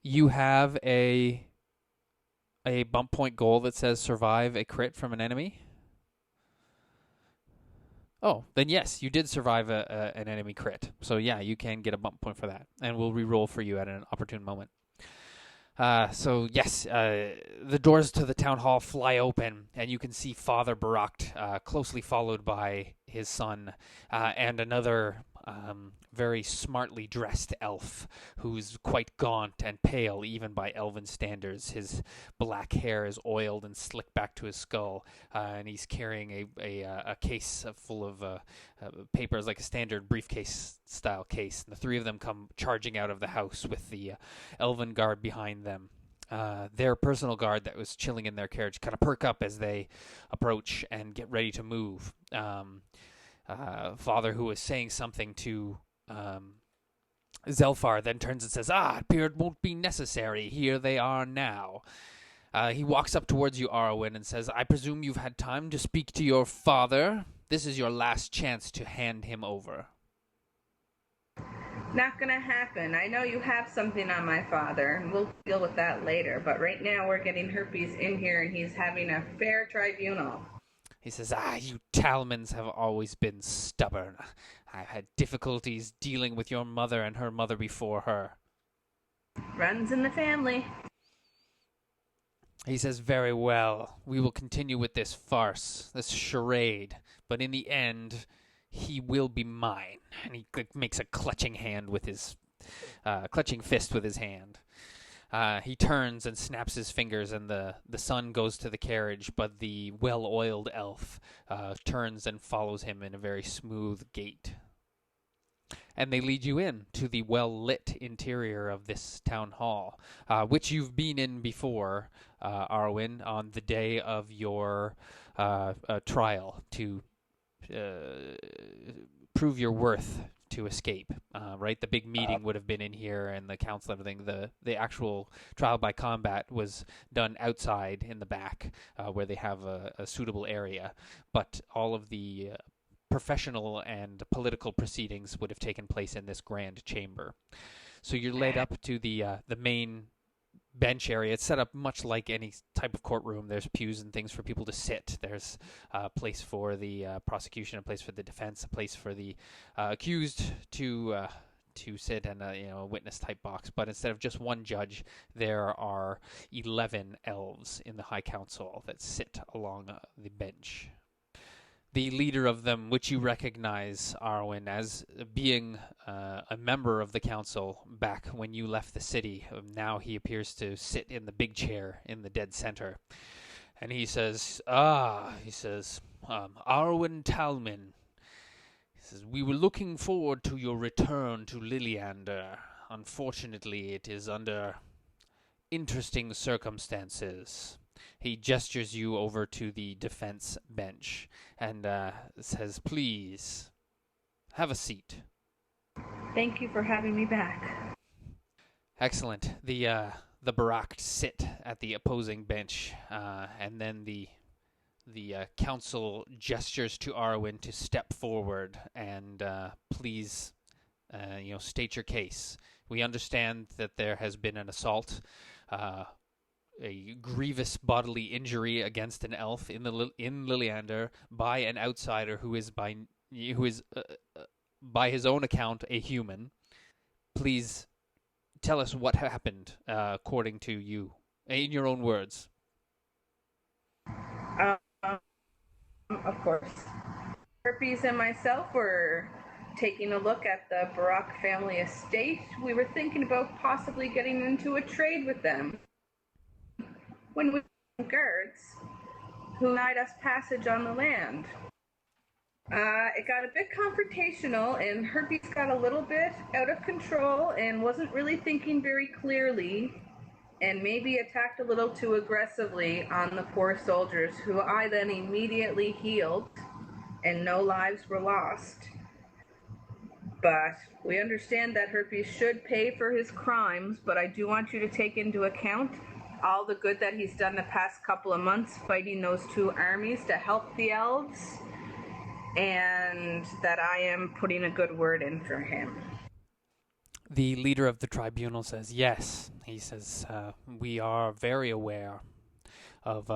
You have a bump point goal that says survive a crit from an enemy. Oh, then yes, you did survive an enemy crit. So yeah, you can get a bump point for that, and we'll re-roll for you at an opportune moment. So yes, the doors to the town hall fly open, and you can see Father Baracht, closely followed by his son, and another very smartly dressed elf who's quite gaunt and pale, even by Elvin standards. His black hair is oiled and slicked back to his skull, and he's carrying a case full of papers, like a standard briefcase-style case. And the three of them come charging out of the house with the Elven guard behind them. Their personal guard that was chilling in their carriage kind of perk up as they approach and get ready to move. Father, who is saying something to Zelfar, then turns and says, it won't be necessary. Here they are now. He walks up towards you, Arwen, and says, I presume you've had time to speak to your father. This is your last chance to hand him over. Not gonna happen. I know you have something on my father, and we'll deal with that later, but right now we're getting Herpes in here, and he's having a fair tribunal. He says, you Talmans have always been stubborn. I've had difficulties dealing with your mother and her mother before her. Runs in the family. He says, very well. We will continue with this farce, this charade, but in the end, he will be mine. And he makes a clutching fist with his hand. He turns and snaps his fingers, and the son goes to the carriage, but the well-oiled elf turns and follows him in a very smooth gait. And they lead you in to the well-lit interior of this town hall, which you've been in before, Arwen, on the day of your trial to prove your worth to escape, right? The big meeting would have been in here, and the council and everything. The actual trial by combat was done outside in the back, where they have a suitable area. But all of the professional and political proceedings would have taken place in this grand chamber. So you're led up to the main bench area. It's set up much like any type of courtroom. There's pews and things for people to sit. There's a place for the prosecution, a place for the defense, a place for the accused to sit, and a witness type box. But instead of just one judge, there are 11 elves in the High Council that sit along the bench. The leader of them, which you recognize, Arwen, as being a member of the council back when you left the city. Now he appears to sit in the big chair in the dead center. And he says, Arwen Talman. He says, we were looking forward to your return to Liliander. Unfortunately, it is under interesting circumstances. He gestures you over to the defense bench and says, please, have a seat. Thank you for having me back. Excellent. The Baracht sit at the opposing bench, and then the council gestures to Arwen to step forward and please, state your case. We understand that there has been an assault, a grievous bodily injury against an elf in Liliander by an outsider who is by his own account a human. Please tell us what happened according to you, in your own words. Of course. Herpes and myself were taking a look at the Barack family estate. We were thinking about possibly getting into a trade with them when we had guards who denied us passage on the land. It got a bit confrontational, and Herpes got a little bit out of control and wasn't really thinking very clearly, and maybe attacked a little too aggressively on the poor soldiers, who I then immediately healed, and no lives were lost. But we understand that Herpes should pay for his crimes, but I do want you to take into account all the good that he's done the past couple of months fighting those two armies to help the elves, and that I am putting a good word in for him. The leader of the tribunal says, yes. He says, we are very aware of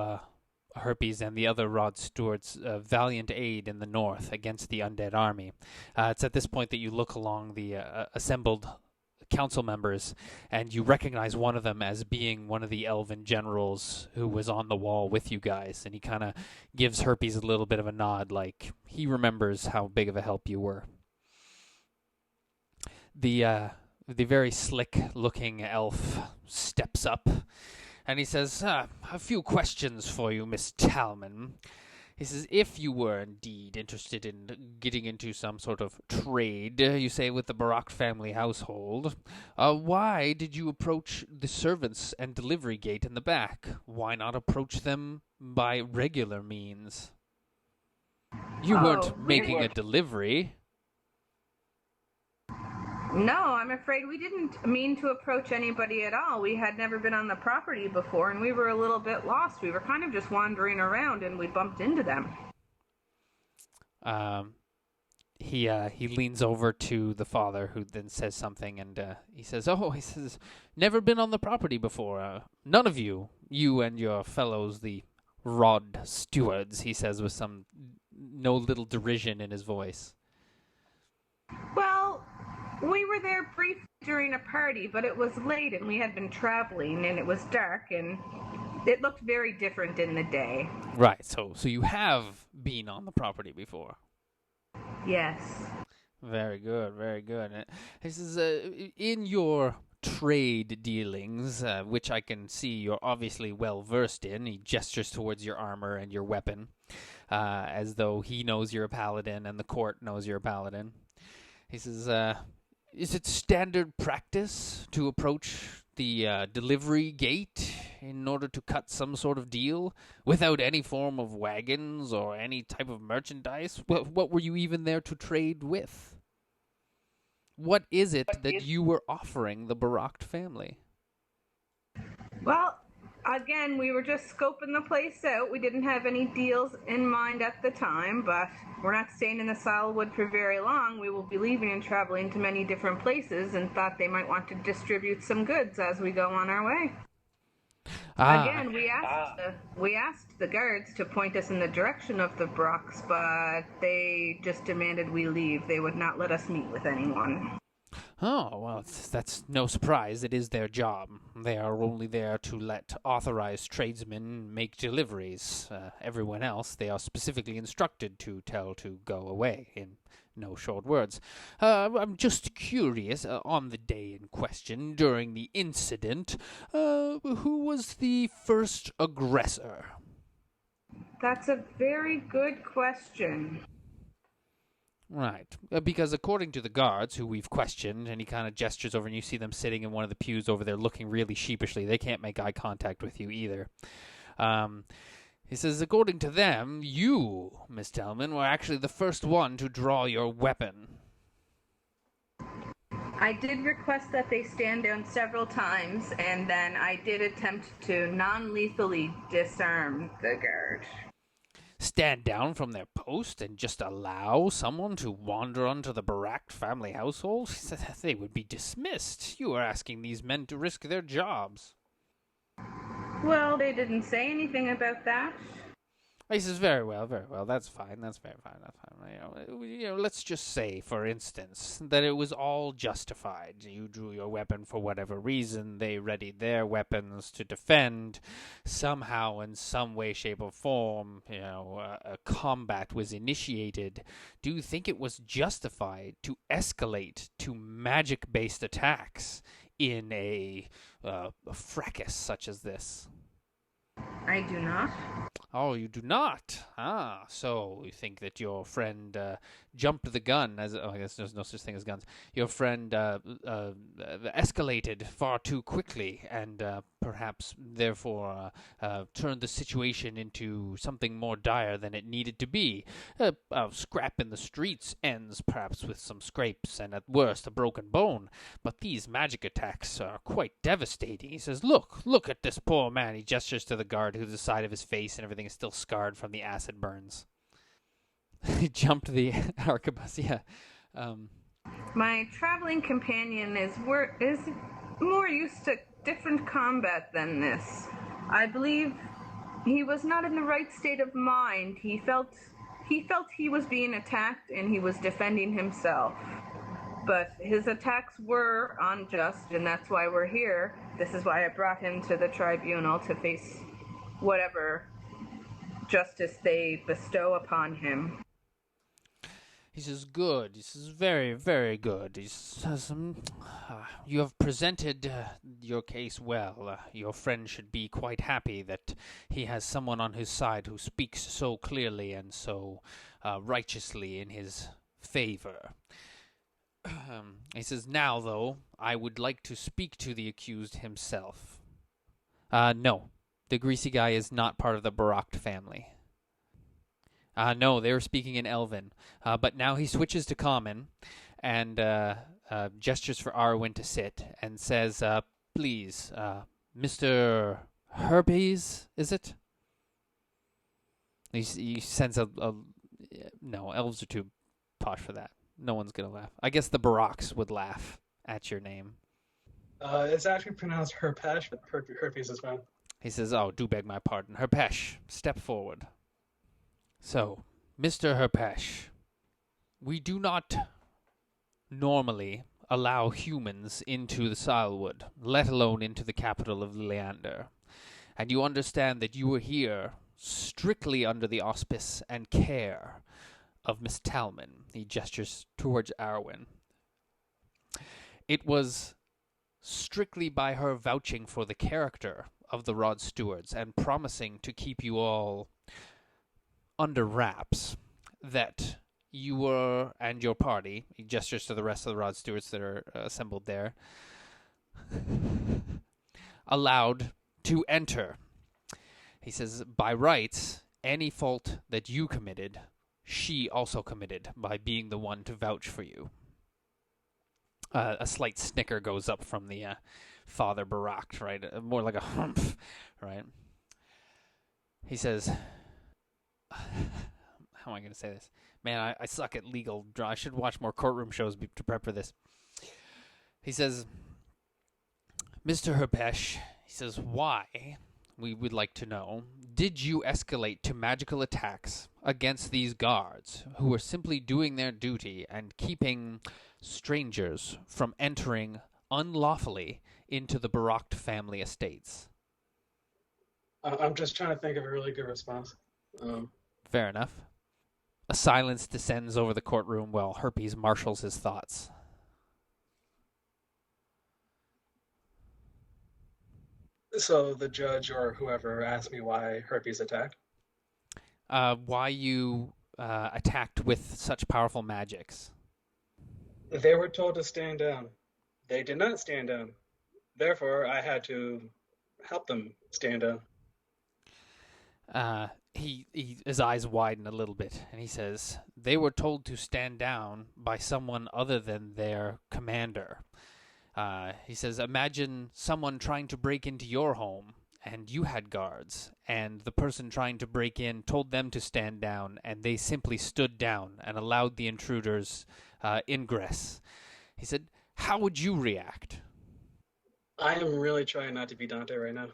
Herpes and the other Rod Stewart's valiant aid in the north against the undead army. It's at this point that you look along the assembled council members, and you recognize one of them as being one of the Elvin generals who was on the wall with you guys, and he kind of gives Herpes a little bit of a nod, like he remembers how big of a help you were. The very slick-looking elf steps up, and he says, a few questions for you, Miss Talman. He says, if you were indeed interested in getting into some sort of trade, you say, with the Barak family household, why did you approach the servants and delivery gate in the back? Why not approach them by regular means? You weren't making a delivery. No, I'm afraid we didn't mean to approach anybody at all. We had never been on the property before, and we were a little bit lost. We were kind of just wandering around, and we bumped into them. He leans over to the father, who then says something, and he says, never been on the property before. None of you and your fellows, the Rod Stewards, he says with no little derision in his voice. Well, we were there briefly during a party, but it was late and we had been traveling and it was dark and it looked very different in the day. Right, so you have been on the property before? Yes. Very good, very good. He says, in your trade dealings, which I can see you're obviously well versed in, he gestures towards your armor and your weapon, as though he knows you're a paladin and the court knows you're a paladin. He says, is it standard practice to approach the delivery gate in order to cut some sort of deal without any form of wagons or any type of merchandise? What were you even there to trade with? What is it that you were offering the Barak family? Well, again, we were just scoping the place out. We didn't have any deals in mind at the time, but we're not staying in the Saddlewood for very long. We will be leaving and traveling to many different places and thought they might want to distribute some goods as we go on our way. Again, we asked the guards to point us in the direction of the Brocks, but they just demanded we leave. They would not let us meet with anyone. Oh, well, that's no surprise. It is their job. They are only there to let authorized tradesmen make deliveries. Everyone else, they are specifically instructed to tell to go away, in no short words. I'm just curious, on the day in question, during the incident, who was the first aggressor? That's a very good question. Right, because according to the guards, who we've questioned, and he kind of gestures over, and you see them sitting in one of the pews over there looking really sheepishly. They can't make eye contact with you either. He says, according to them, you, Miss Tellman, were actually the first one to draw your weapon. I did request that they stand down several times, and then I did attempt to non-lethally disarm the guard. Stand down from their post and just allow someone to wander onto the Barak family household? They would be dismissed. You are asking these men to risk their jobs. Well, they didn't say anything about that. He says, very well, that's fine, that's very fine, that's fine. Let's just say, for instance, that it was all justified. You drew your weapon for whatever reason, they readied their weapons to defend. Somehow, in some way, shape, or form, a combat was initiated. Do you think it was justified to escalate to magic-based attacks in a fracas such as this? I do not. Oh, you do not? So you think that your friend jumped the gun, I guess there's no such thing as guns. Your friend escalated far too quickly and perhaps therefore turned the situation into something more dire than it needed to be. A scrap in the streets ends perhaps with some scrapes and at worst a broken bone, but these magic attacks are quite devastating. He says, look at this poor man. He gestures to the guard who's the side of his face and everything is still scarred from the acid burns. He jumped the arquebus, yeah. My traveling companion is more used to different combat than this. I believe he was not in the right state of mind. He felt he was being attacked and he was defending himself. But his attacks were unjust, and that's why we're here. This is why I brought him to the tribunal to face whatever justice they bestow upon him. He says, good. He says, very, very good. He says, you have presented your case well. Your friend should be quite happy that he has someone on his side who speaks so clearly and so righteously in his favor. He says, now, though, I would like to speak to the accused himself. No, the greasy guy is not part of the Baract family. No, they were speaking in Elvin. But now he switches to Common and gestures for Arwen to sit and says, please, Mr. Herpes, is it? He sends a... No, elves are too posh for that. No one's going to laugh. I guess the Baracks would laugh at your name. It's actually pronounced Herpes, but Herpes is fine. He says, oh, do beg my pardon. Herpesh, step forward. So, Mr. Herpesh, we do not normally allow humans into the Silewood, let alone into the capital of Leander. And you understand that you are here strictly under the auspice and care of Miss Talman. He gestures towards Arwen. It was strictly by her vouching for the character of the Rod Stewards and promising to keep you all under wraps that you were, and your party, he gestures to the rest of the Rod Stewards that are assembled there, allowed to enter. He says, by rights, any fault that you committed, she also committed by being the one to vouch for you. A slight snicker goes up from the Father Barack, right? More like a humph, right? He says, how am I going to say this? Man, I suck at legal draw. I should watch more courtroom shows to prep for this. He says, Mr. Herpesh, he says, why, we would like to know, did you escalate to magical attacks against these guards who were simply doing their duty and keeping strangers from entering unlawfully into the Baract family estates? I'm just trying to think of a really good response. Fair enough. A silence descends over the courtroom while Herpes marshals his thoughts. So the judge or whoever asked me why Herpes attacked? Why you attacked with such powerful magics? They were told to stand down. They did not stand down. Therefore, I had to help them stand down. His eyes widen a little bit, and he says, they were told to stand down by someone other than their commander. He says, imagine someone trying to break into your home, and you had guards, and the person trying to break in told them to stand down, and they simply stood down and allowed the intruders ingress. He said, how would you react? I am really trying not to be Dante right now.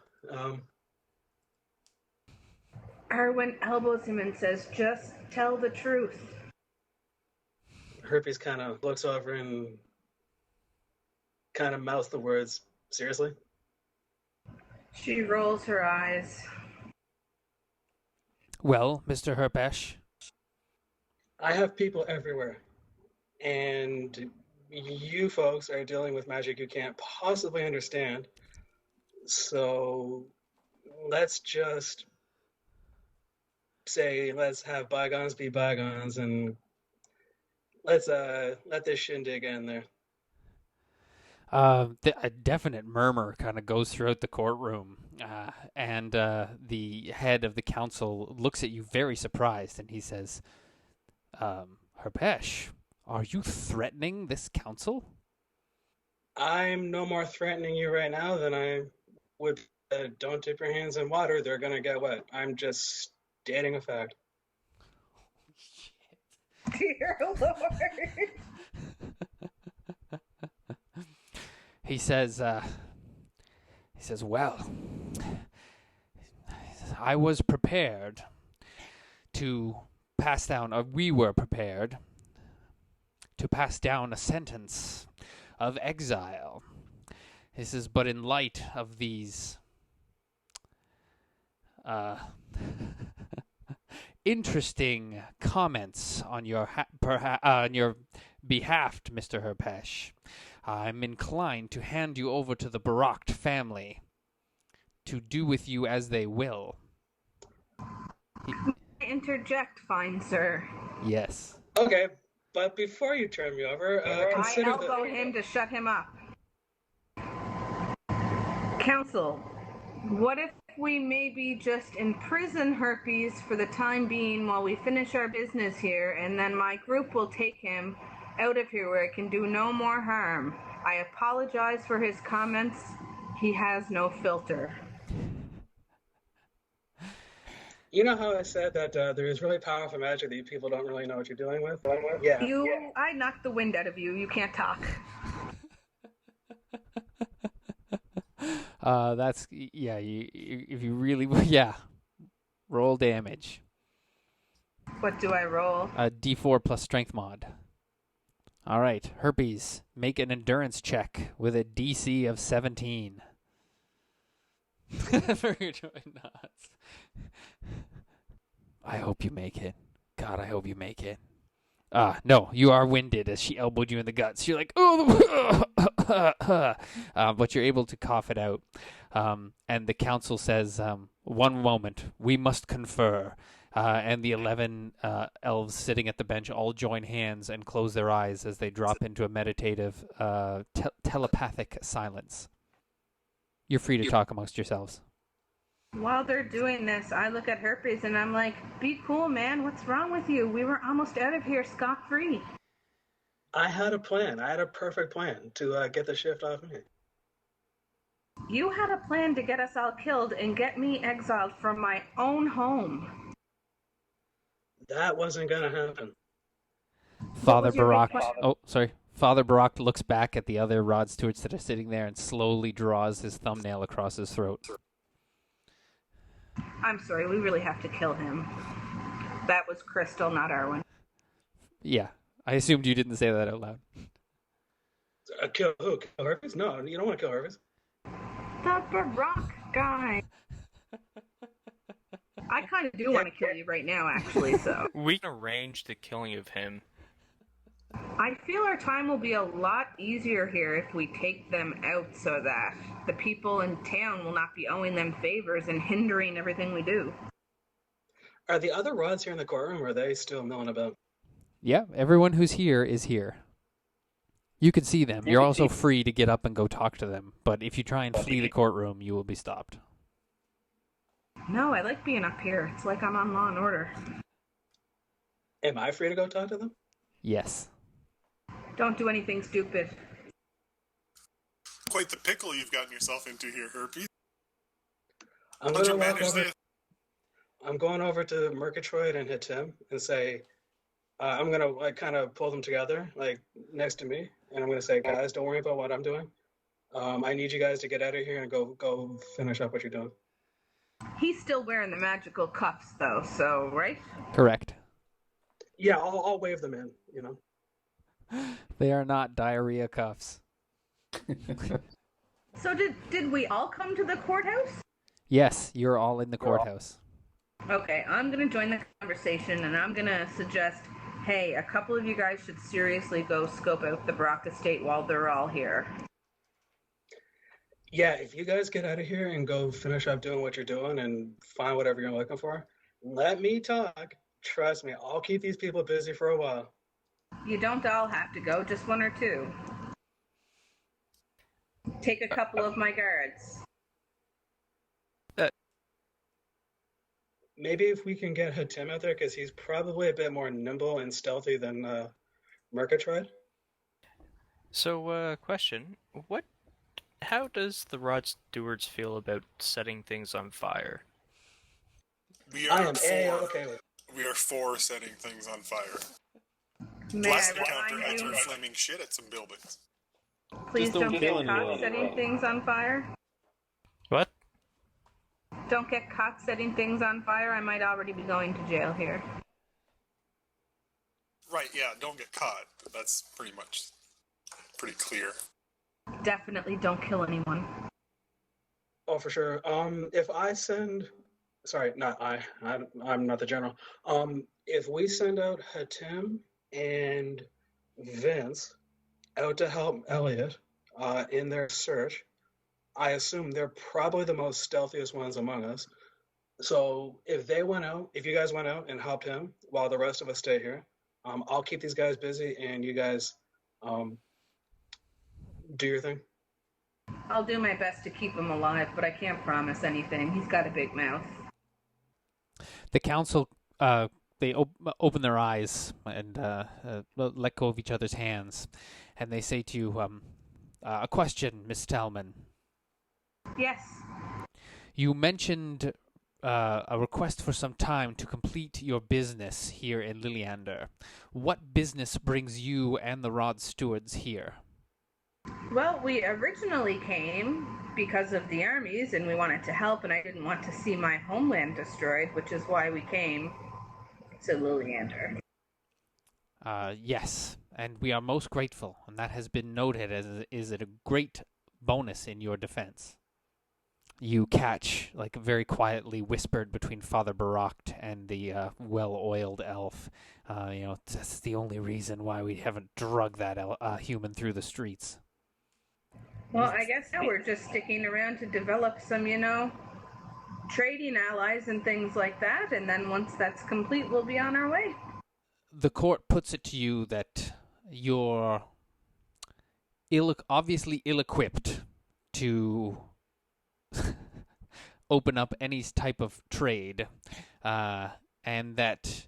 Arwen elbows him and says, just tell the truth. Herpes kind of looks over and kind of mouths the words, seriously? She rolls her eyes. Well, Mr. Herpesh? I have people everywhere. And you folks are dealing with magic you can't possibly understand. So let's just say, let's have bygones be bygones, and let's let this shindig end there. A definite murmur kind of goes throughout the courtroom, and the head of the council looks at you very surprised, and he says, Herpesh, are you threatening this council? I'm no more threatening you right now than I would. Don't dip your hands in water, they're going to get wet. I'm just stating a fact. Dear Lord. he says, well, I was prepared to pass down, or we were prepared to pass down a sentence of exile. He says, but in light of these interesting comments on your on your behalf, Mr. Herpes, I'm inclined to hand you over to the Barak family to do with you as they will. Interject, fine sir. Yes. Okay, but before you turn me over, I consider elbow him to shut him up. Counsel, what if we maybe just imprison Herpes for the time being while we finish our business here, and then my group will take him out of here where it can do no more harm. I apologize for his comments. He has no filter. You know how I said that there is really powerful magic that you people don't really know what you're dealing with? Yeah. I knocked the wind out of you. You can't talk. That's, yeah, if you really, yeah, roll damage. What do I roll? A D4 plus strength mod. All right, Herpes, make an endurance check with a DC of 17. For your joy knots. I hope you make it. God, I hope you make it. No, you are winded as she elbowed you in the guts. You're like, oh, but you're able to cough it out. And the council says, one moment, we must confer. And the 11 elves sitting at the bench all join hands and close their eyes as they drop into a meditative, telepathic silence. You're free to talk amongst yourselves. While they're doing this, I look at Herpes and I'm like, be cool, man. What's wrong with you? We were almost out of here scot-free. I had a plan. I had a perfect plan to get the shift off me. You had a plan to get us all killed and get me exiled from my own home. That wasn't going to happen. Father Barak looks back at the other Rod Stewarts that are sitting there and slowly draws his thumbnail across his throat. I'm sorry, we really have to kill him. That was Crystal, not Arwen. Yeah, I assumed you didn't say that out loud. Kill who? Kill Herpes? No, you don't want to kill Herpes. The Barak guy. I kind of do want to kill you right now, actually, so. We can arrange the killing of him. I feel our time will be a lot easier here if we take them out so that the people in town will not be owing them favors and hindering everything we do. Are the other rods here in the courtroom, or are they still milling about? Yeah, everyone who's here is here. You can see them. You're also free to get up and go talk to them, but if you try and flee the courtroom, you will be stopped. No, I like being up here. It's like I'm on Law and Order. Am I free to go talk to them? Yes. Don't do anything stupid. Quite the pickle you've gotten yourself into here, Herpes. I'm How'd you going to walk manage over. this? I'm going over to Murgatroyd and hit Tim and say, I'm going to kind of pull them together, next to me, and I'm going to say, guys, don't worry about what I'm doing. I need you guys to get out of here and go finish up what you're doing. He's still wearing the magical cuffs, though, so, right? Correct. Yeah, I'll wave them in, you know. They are not diarrhea cuffs. So did we all come to the courthouse? Yes, you're all in the courthouse. Okay, I'm going to join the conversation, and I'm going to suggest, hey, a couple of you guys should seriously go scope out the Barak estate while they're all here. Yeah, if you guys get out of here and go finish up doing what you're doing and find whatever you're looking for, let me talk. Trust me, I'll keep these people busy for a while. You don't all have to go, just one or two. Take a couple of my guards. Maybe if we can get Hatim out there, because he's probably a bit more nimble and stealthy than Murgatroyd. So, question. How does the Rod Stewards feel about setting things on fire? We I are am okay with it. We are for setting things on fire. May Last I encounter, remind I threw you? flaming shit at some buildings. Please don't don't kill get caught anyone. setting things on fire. What? Don't get caught setting things on fire. I might already be going to jail here. Right, yeah, don't get caught. That's pretty clear. Definitely don't kill anyone. Oh, for sure. If I send, sorry, not I'm not the general. If we send out Hatim and Vince out to help Elliot, in their search, I assume they're probably the most stealthiest ones among us. So if you guys went out and helped him while the rest of us stay here, I'll keep these guys busy and you guys, do your thing. I'll do my best to keep him alive, but I can't promise anything. He's got a big mouth. The council, they open their eyes and let go of each other's hands, and they say to you, a question, Miss Talman. Yes. You mentioned a request for some time to complete your business here in Liliander. What business brings you and the Rod Stewards here? Well, we originally came because of the armies, and we wanted to help, and I didn't want to see my homeland destroyed, which is why we came to Liliander. Yes, and we are most grateful, and that has been noted as is it a great bonus in your defense. You catch, like very quietly whispered between Father Barakt and the well-oiled elf, that's the only reason why we haven't drugged that human through the streets. Well, I guess now we're just sticking around to develop some, trading allies and things like that, and then once that's complete, we'll be on our way. The court puts it to you that you're obviously ill-equipped to open up any type of trade, and that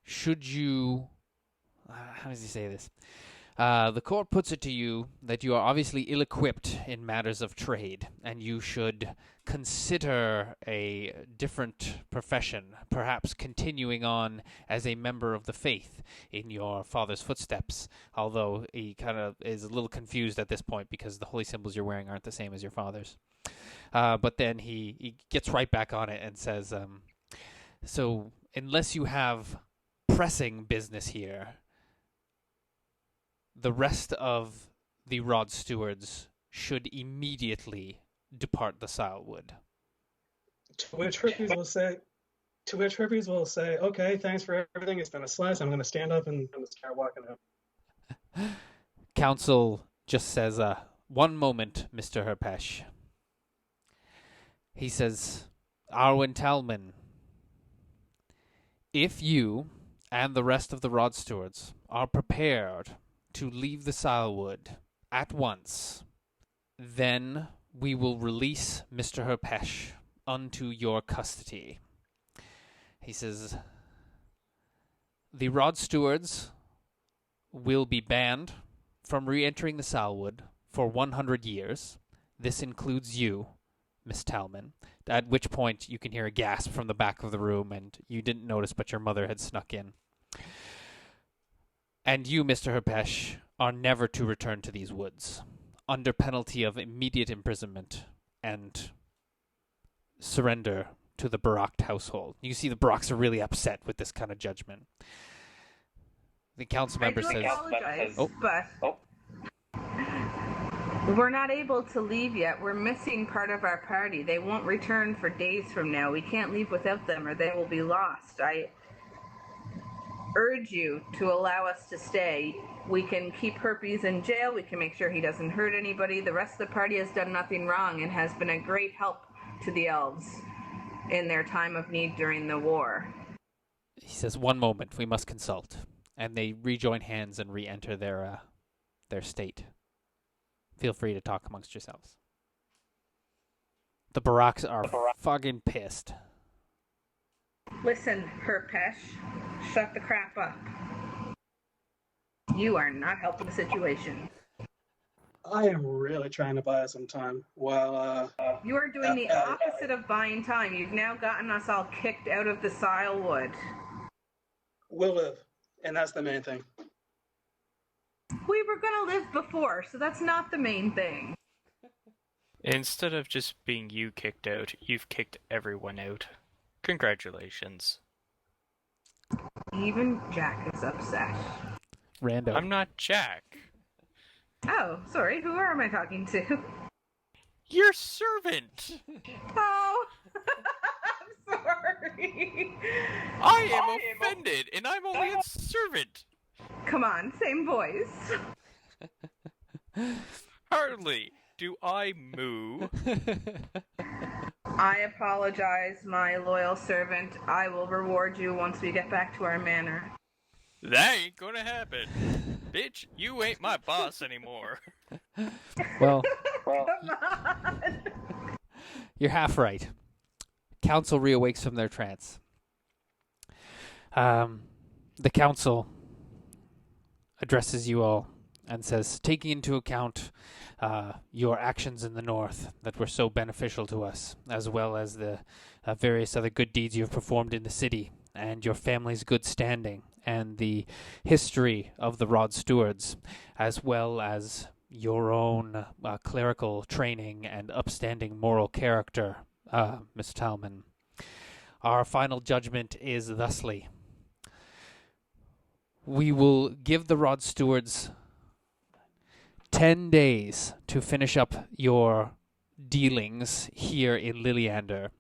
should you... how does he say this? The court puts it to you that you are obviously ill-equipped in matters of trade, and you should consider a different profession, perhaps continuing on as a member of the faith in your father's footsteps, although he kind of is a little confused at this point because the holy symbols you're wearing aren't the same as your father's. But then he gets right back on it and says, so unless you have pressing business here, the rest of the Rod Stewards should immediately depart the Silewood. To which Herpes will say, okay, thanks for everything. It's been a slice. I'm going to stand up and start walking out. Council just says, one moment, Mr. Herpesh. He says, Arwen Talman, if you and the rest of the Rod Stewards are prepared to leave the Silewood at once, then we will release Mr. Herpesh unto your custody. He says, the Rod Stewards will be banned from re-entering the Silewood for 100 years. This includes you, Miss Talman. At which point you can hear a gasp from the back of the room, and you didn't notice, but your mother had snuck in. And you, Mr. Herpesh, are never to return to these woods, under penalty of immediate imprisonment and surrender to the Barakt household. You see the Barakts are really upset with this kind of judgment. The council member says... I apologize, but we're not able to leave yet. We're missing part of our party. They won't return for days from now. We can't leave without them or they will be lost. I urge you to allow us to stay. We can keep Herpes in jail. We can make sure he doesn't hurt anybody. The rest of the party has done nothing wrong and has been a great help to the elves in their time of need during the war. He says, one moment, we must consult. And they rejoin hands and re-enter their state. Feel free to talk amongst yourselves. The Barakts are fucking pissed. Listen, Herpesh, shut the crap up. You are not helping the situation. I am really trying to buy us some time. While you are doing the opposite of buying time. You've now gotten us all kicked out of the Silewood. We'll live, and that's the main thing. We were gonna live before, so that's not the main thing. Instead of just being you kicked out, you've kicked everyone out. Congratulations. Even Jack is upset. Rando. I'm not Jack. Oh, sorry, who am I talking to? Your servant! Oh, I'm sorry. I am offended, and I'm only a servant! Come on, same voice. Hardly do I moo. I apologize, my loyal servant. I will reward you once we get back to our manor. That ain't gonna happen. Bitch, you ain't my boss anymore. Well, Come on. you're half right. Council reawakes from their trance. The council addresses you all and says, taking into account your actions in the north that were so beneficial to us, as well as the various other good deeds you have performed in the city, and your family's good standing, and the history of the Rod Stewards, as well as your own clerical training and upstanding moral character, Miss Talman. Our final judgment is thusly. We will give the Rod Stewards 10 days to finish up your dealings here in Liliander.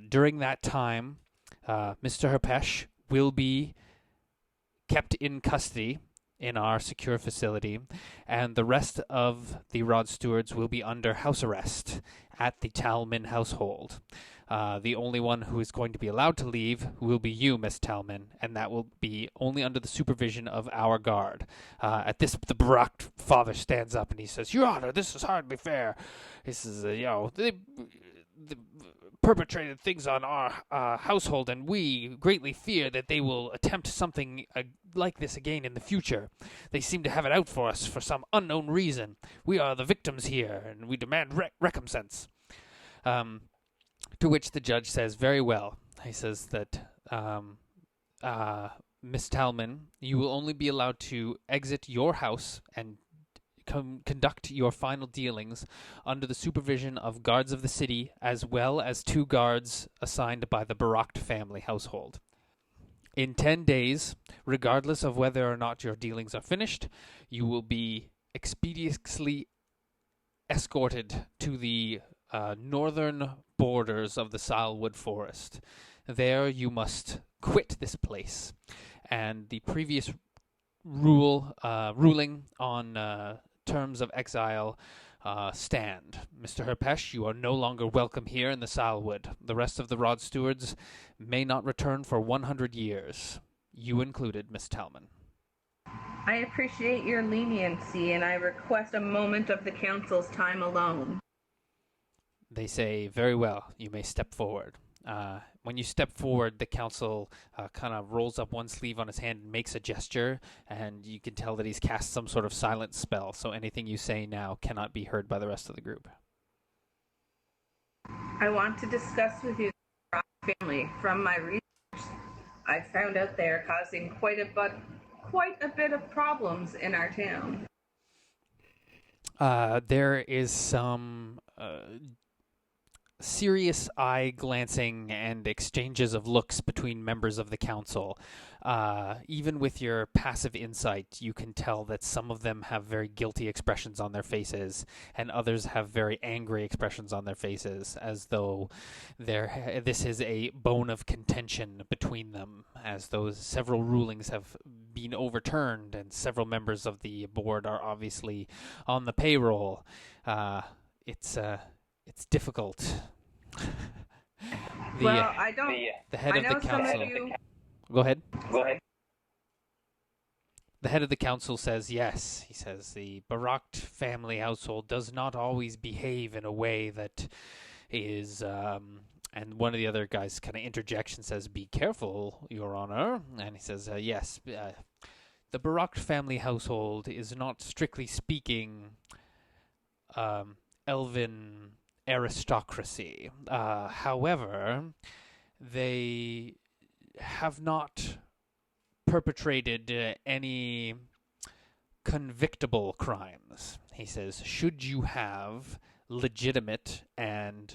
During that time, Mr. Herpes will be kept in custody in our secure facility, and the rest of the Rod Stewards will be under house arrest at the Talman household. The only one who is going to be allowed to leave will be you, Miss Talman, and that will be only under the supervision of our guard. At this, the Barak father stands up and he says, Your Honor, this is hardly fair. He says, they perpetrated things on our household, and we greatly fear that they will attempt something like this again in the future. They seem to have it out for us for some unknown reason. We are the victims here, and we demand recompense. To which the judge says, very well. He says that, Miss Talman, you will only be allowed to exit your house and conduct your final dealings under the supervision of guards of the city, as well as 2 guards assigned by the Barak family household. In 10 days, regardless of whether or not your dealings are finished, you will be expeditiously escorted to the northern borders of the Salwood Forest. There you must quit this place, and the previous ruling on terms of exile stand. Mr. Herpes, you are no longer welcome here in the Salwood. The rest of the Rod Stewards may not return for 100 years. You included, Miss Talman. I appreciate your leniency, and I request a moment of the council's time alone. They say, very well, you may step forward. When you step forward, the council kind of rolls up one sleeve on his hand and makes a gesture, and you can tell that he's cast some sort of silent spell, so anything you say now cannot be heard by the rest of the group. I want to discuss with you the Rock family. From my research, I found out they are causing quite a bit of problems in our town. There is some serious eye-glancing and exchanges of looks between members of the council. Even with your passive insight, you can tell that some of them have very guilty expressions on their faces, and others have very angry expressions on their faces, as though this is a bone of contention between them, as though several rulings have been overturned, and several members of the board are obviously on the payroll. It's difficult. The head of the council. Go ahead. The head of the council says yes. He says the Barak family household does not always behave in a way that is. And one of the other guys kind of interjects and says, "Be careful, Your Honor." And he says, "Yes, the Barak family household is not strictly speaking Elvin aristocracy. However, they have not perpetrated any convictable crimes. He says, should you have legitimate and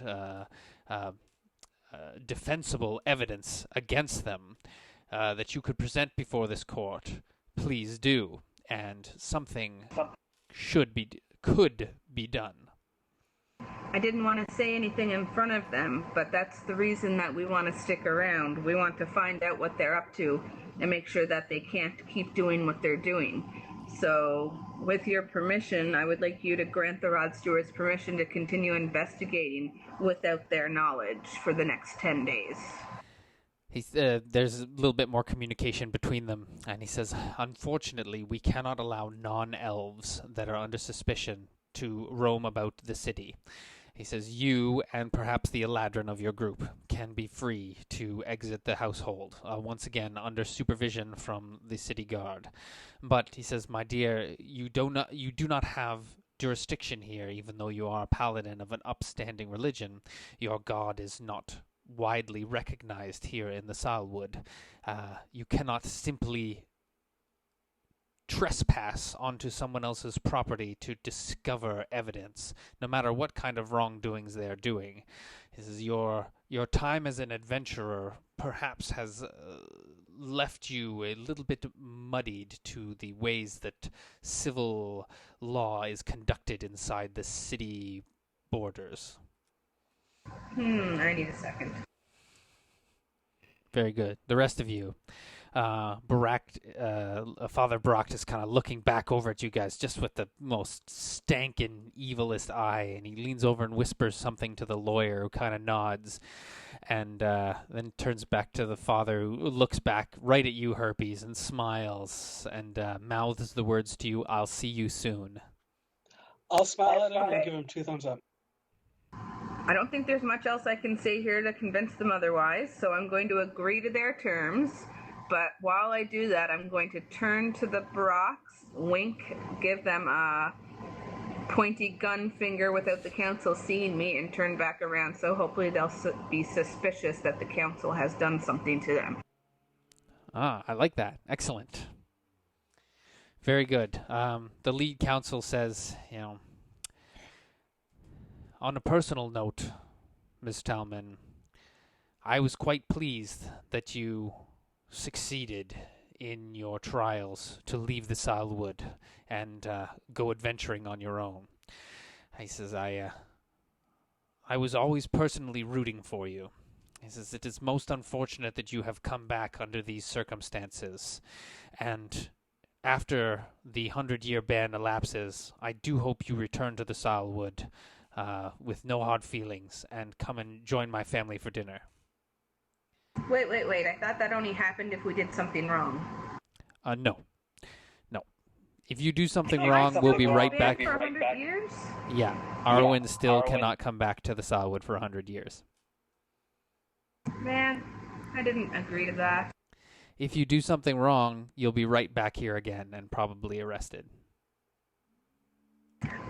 defensible evidence against them that you could present before this court, please do. And something could be done. I didn't want to say anything in front of them, but that's the reason that we want to stick around. We want to find out what they're up to and make sure that they can't keep doing what they're doing. So, with your permission, I would like you to grant the Rod Stewards permission to continue investigating without their knowledge for the next 10 days. There's a little bit more communication between them, and he says, unfortunately, we cannot allow non-elves that are under suspicion to roam about the city. He says, you and perhaps the Eladrin of your group can be free to exit the household, once again under supervision from the city guard. But he says, my dear, you do not have jurisdiction here, even though you are a paladin of an upstanding religion. Your god is not widely recognized here in the Salwood. You cannot simply trespass onto someone else's property to discover evidence, no matter what kind of wrongdoings they are doing. This is your time as an adventurer perhaps has left you a little bit muddied to the ways that civil law is conducted inside the city borders. I need a second. Very good. The rest of you, Father Baract is kind of looking back over at you guys just with the most stankin', evilest eye, and he leans over and whispers something to the lawyer, who kind of nods, and then turns back to the father, who looks back right at you, Herpes, and smiles, and mouths the words to you, I'll see you soon. I'll smile at him and give him 2 thumbs up. I don't think there's much else I can say here to convince them otherwise, so I'm going to agree to their terms. But while I do that, I'm going to turn to the Brocks, wink, give them a pointy gun finger without the council seeing me, and turn back around. So hopefully they'll be suspicious that the council has done something to them. I like that. Excellent. Very good. The lead counsel says, on a personal note, Ms. Talman, I was quite pleased that you succeeded in your trials to leave the Salwood and go adventuring on your own. He says, I was always personally rooting for you. He says, it is most unfortunate that you have come back under these circumstances. And after the 100-year ban elapses, I do hope you return to the Salwood with no hard feelings and come and join my family for dinner. Wait. I thought that only happened if we did something wrong. No. If you do something wrong, we'll be right back. For 100 years? Yeah. Arwen still cannot come back to the Salwood for 100 years. Man, I didn't agree to that. If you do something wrong, you'll be right back here again and probably arrested.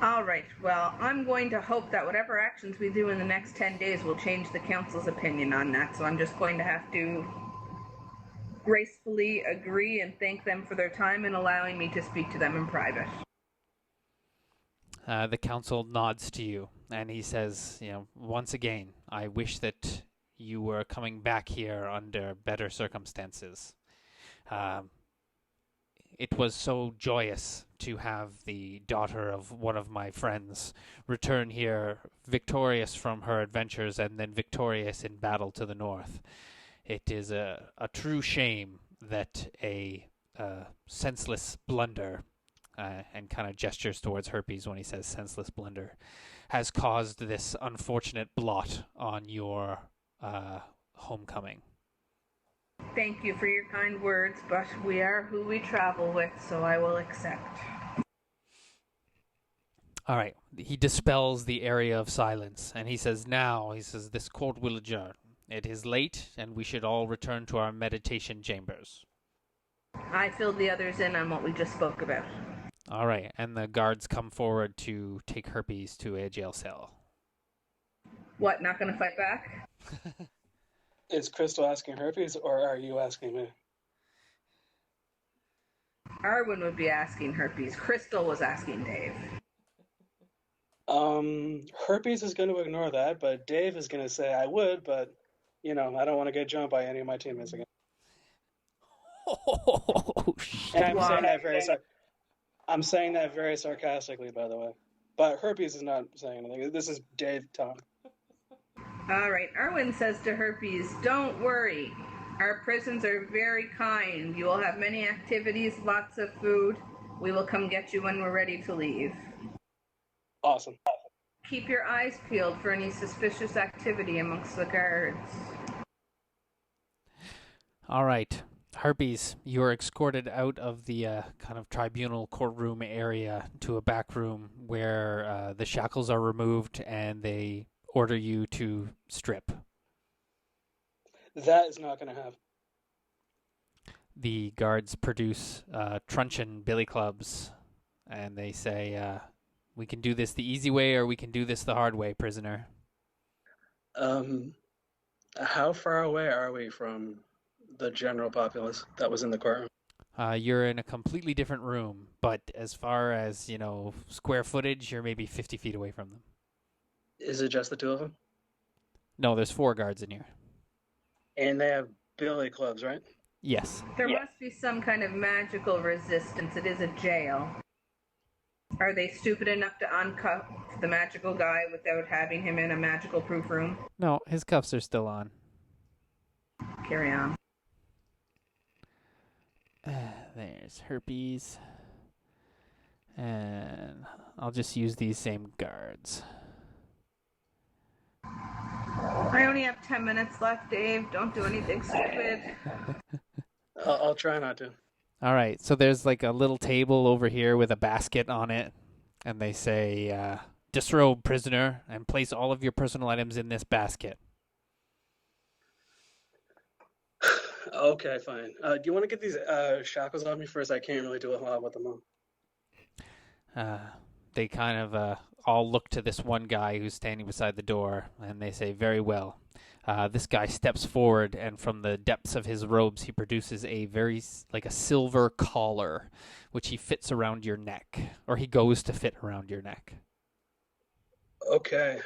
All right, well, I'm going to hope that whatever actions we do in the next 10 days will change the council's opinion on that, so I'm just going to have to gracefully agree and thank them for their time and allowing me to speak to them in private. The council nods to you, and he says, once again, I wish that you were coming back here under better circumstances. It was so joyous to have the daughter of one of my friends return here victorious from her adventures and then victorious in battle to the north. It is a true shame that a senseless blunder, and kind of gestures towards Herpes when he says senseless blunder, has caused this unfortunate blot on your homecoming. Thank you for your kind words, but we are who we travel with, so I will accept. All right. He dispels the area of silence, and he says, this court will adjourn. It is late, and we should all return to our meditation chambers. I filled the others in on what we just spoke about. All right. And the guards come forward to take Herpes to a jail cell. What, not going to fight back? Is Crystal asking Herpes, or are you asking me? Arwen would be asking Herpes. Crystal was asking Dave. Herpes is going to ignore that, but Dave is going to say I would, but I don't want to get jumped by any of my teammates again. Oh, shit. And I'm saying that very sarcastically, by the way. But Herpes is not saying anything. This is Dave talking. All right. Arwen says to Herpes, "Don't worry. Our prisons are very kind. You will have many activities, lots of food. We will come get you when we're ready to leave. Awesome. Keep your eyes peeled for any suspicious activity amongst the guards." All right. Herpes, you are escorted out of the kind of tribunal courtroom area to a back room where the shackles are removed and they order you to strip. That is not going to happen. The guards produce truncheon billy clubs and they say, we can do this the easy way or we can do this the hard way, prisoner. How far away are we from the general populace that was in the courtroom? You're in a completely different room, but as far as, square footage, you're maybe 50 feet away from them. Is it just the two of them? No, there's 4 guards in here. And they have billy clubs, right? Yes. There must be some kind of magical resistance. It is a jail. Are they stupid enough to uncuff the magical guy without having him in a magical proof room? No, his cuffs are still on. Carry on. There's Herpes. And I'll just use these same guards. I only have 10 minutes left, Dave. Don't do anything stupid. I'll try not to. All right, so there's like a little table over here with a basket on it. And they say, disrobe, prisoner, and place all of your personal items in this basket. Okay, fine. Do you want to get these shackles off me first? I can't really do a lot with them on. They kind of all look to this one guy who's standing beside the door, and they say, very well. This guy steps forward, and from the depths of his robes, he produces a a silver collar, which he fits around your neck, or he goes to fit around your neck. Okay.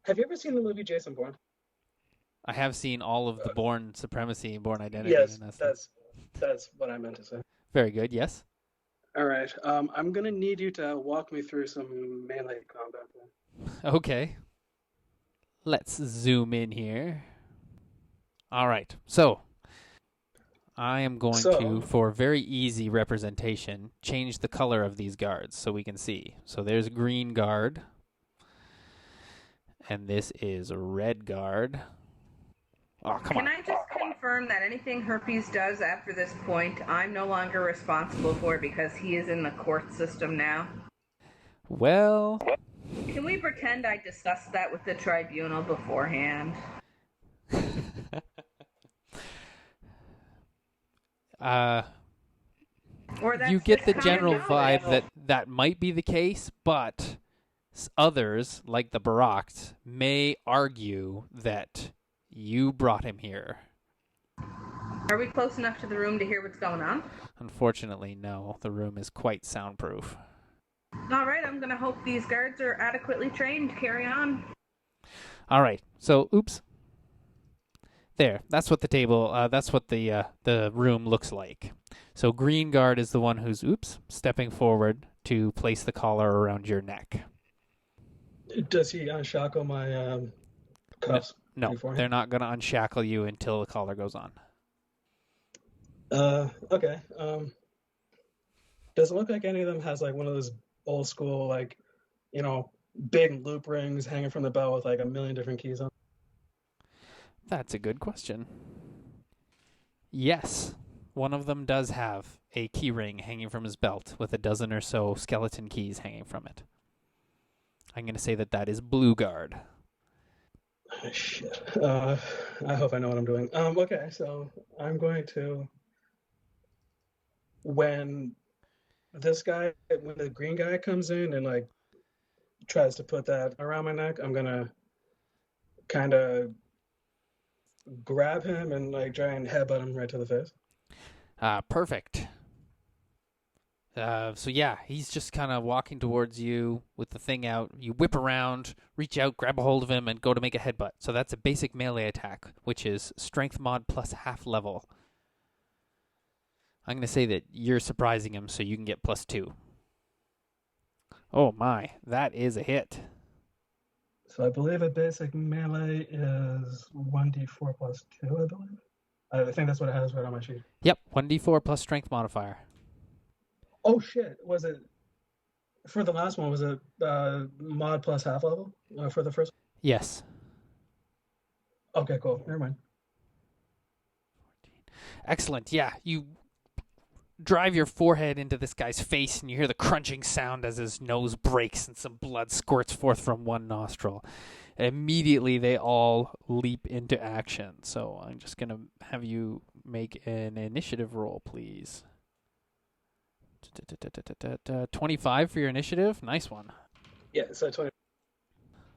Have you ever seen the movie Jason Bourne? I have seen all of the Bourne Supremacy and Bourne Identity. Yes, and that's what I meant to say. Very good, yes. All right. I'm going to need you to walk me through some melee combat then. Okay. Let's zoom in here. All right. So, I am going to, for very easy representation, change the color of these guards so we can see. So there's a green guard. And this is a red guard. Oh, come on. Can I just confirm that anything Herpes does after this point, I'm no longer responsible for because he is in the court system now? Well... Can we pretend I discussed that with the tribunal beforehand? You get the general vibe that might be the case, but others, like the Baraks, may argue that you brought him here. Are we close enough to the room to hear what's going on? Unfortunately, no. The room is quite soundproof. All right, I'm going to hope these guards are adequately trained. Carry on. All right. So, oops. There. That's what the room looks like. So, green guard is the one who's, stepping forward to place the collar around your neck. Does he unshackle my cuffs? No, they're not going to unshackle you until the collar goes on. Okay. Does it look like any of them has like one of those old school, big loop rings hanging from the belt with like a million different keys on? That's a good question. Yes, one of them does have a key ring hanging from his belt with a dozen or so skeleton keys hanging from it. I'm going to say that is Blue Guard. Shit. I hope I know what I'm doing. Okay, so I'm going to... When the green guy comes in and tries to put that around my neck, I'm gonna kind of grab him and try and headbutt him right to the face. Perfect. So yeah, he's just kind of walking towards you with the thing out. You whip around, reach out, grab a hold of him, and go to make a headbutt. So that's a basic melee attack, which is strength mod plus half level. I'm going to say that you're surprising him, so you can get +2. Oh my, that is a hit. So I believe a basic melee is 1d4 plus 2, I believe. I think that's what it has right on my sheet. Yep, 1d4 plus strength modifier. Oh shit! Was it for the last one? Was it mod plus half level for the first? Yes. Okay, cool. Never mind. Excellent. Yeah, you drive your forehead into this guy's face, and you hear the crunching sound as his nose breaks and some blood squirts forth from one nostril. Immediately, they all leap into action. So I'm just going to have you make an initiative roll, please. 25 for your initiative. Nice one. Yeah, so 20.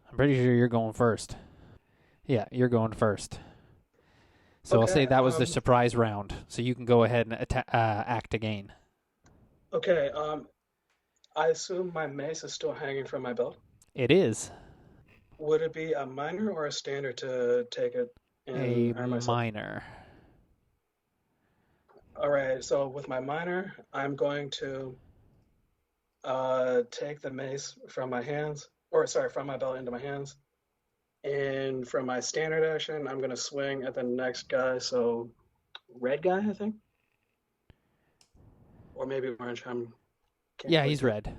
I'm pretty sure you're going first. Yeah, you're going first. So I'll say that was the surprise round. So you can go ahead and act again. Okay. I assume my mace is still hanging from my belt. It is. Would it be a minor or a standard to take it and a minor? All right. So with my minor, I'm going to take the mace from my hands, from my belt into my hands. And for my standard action, I'm going to swing at the next guy. So red guy, I think. Or maybe orange. Yeah, he's red.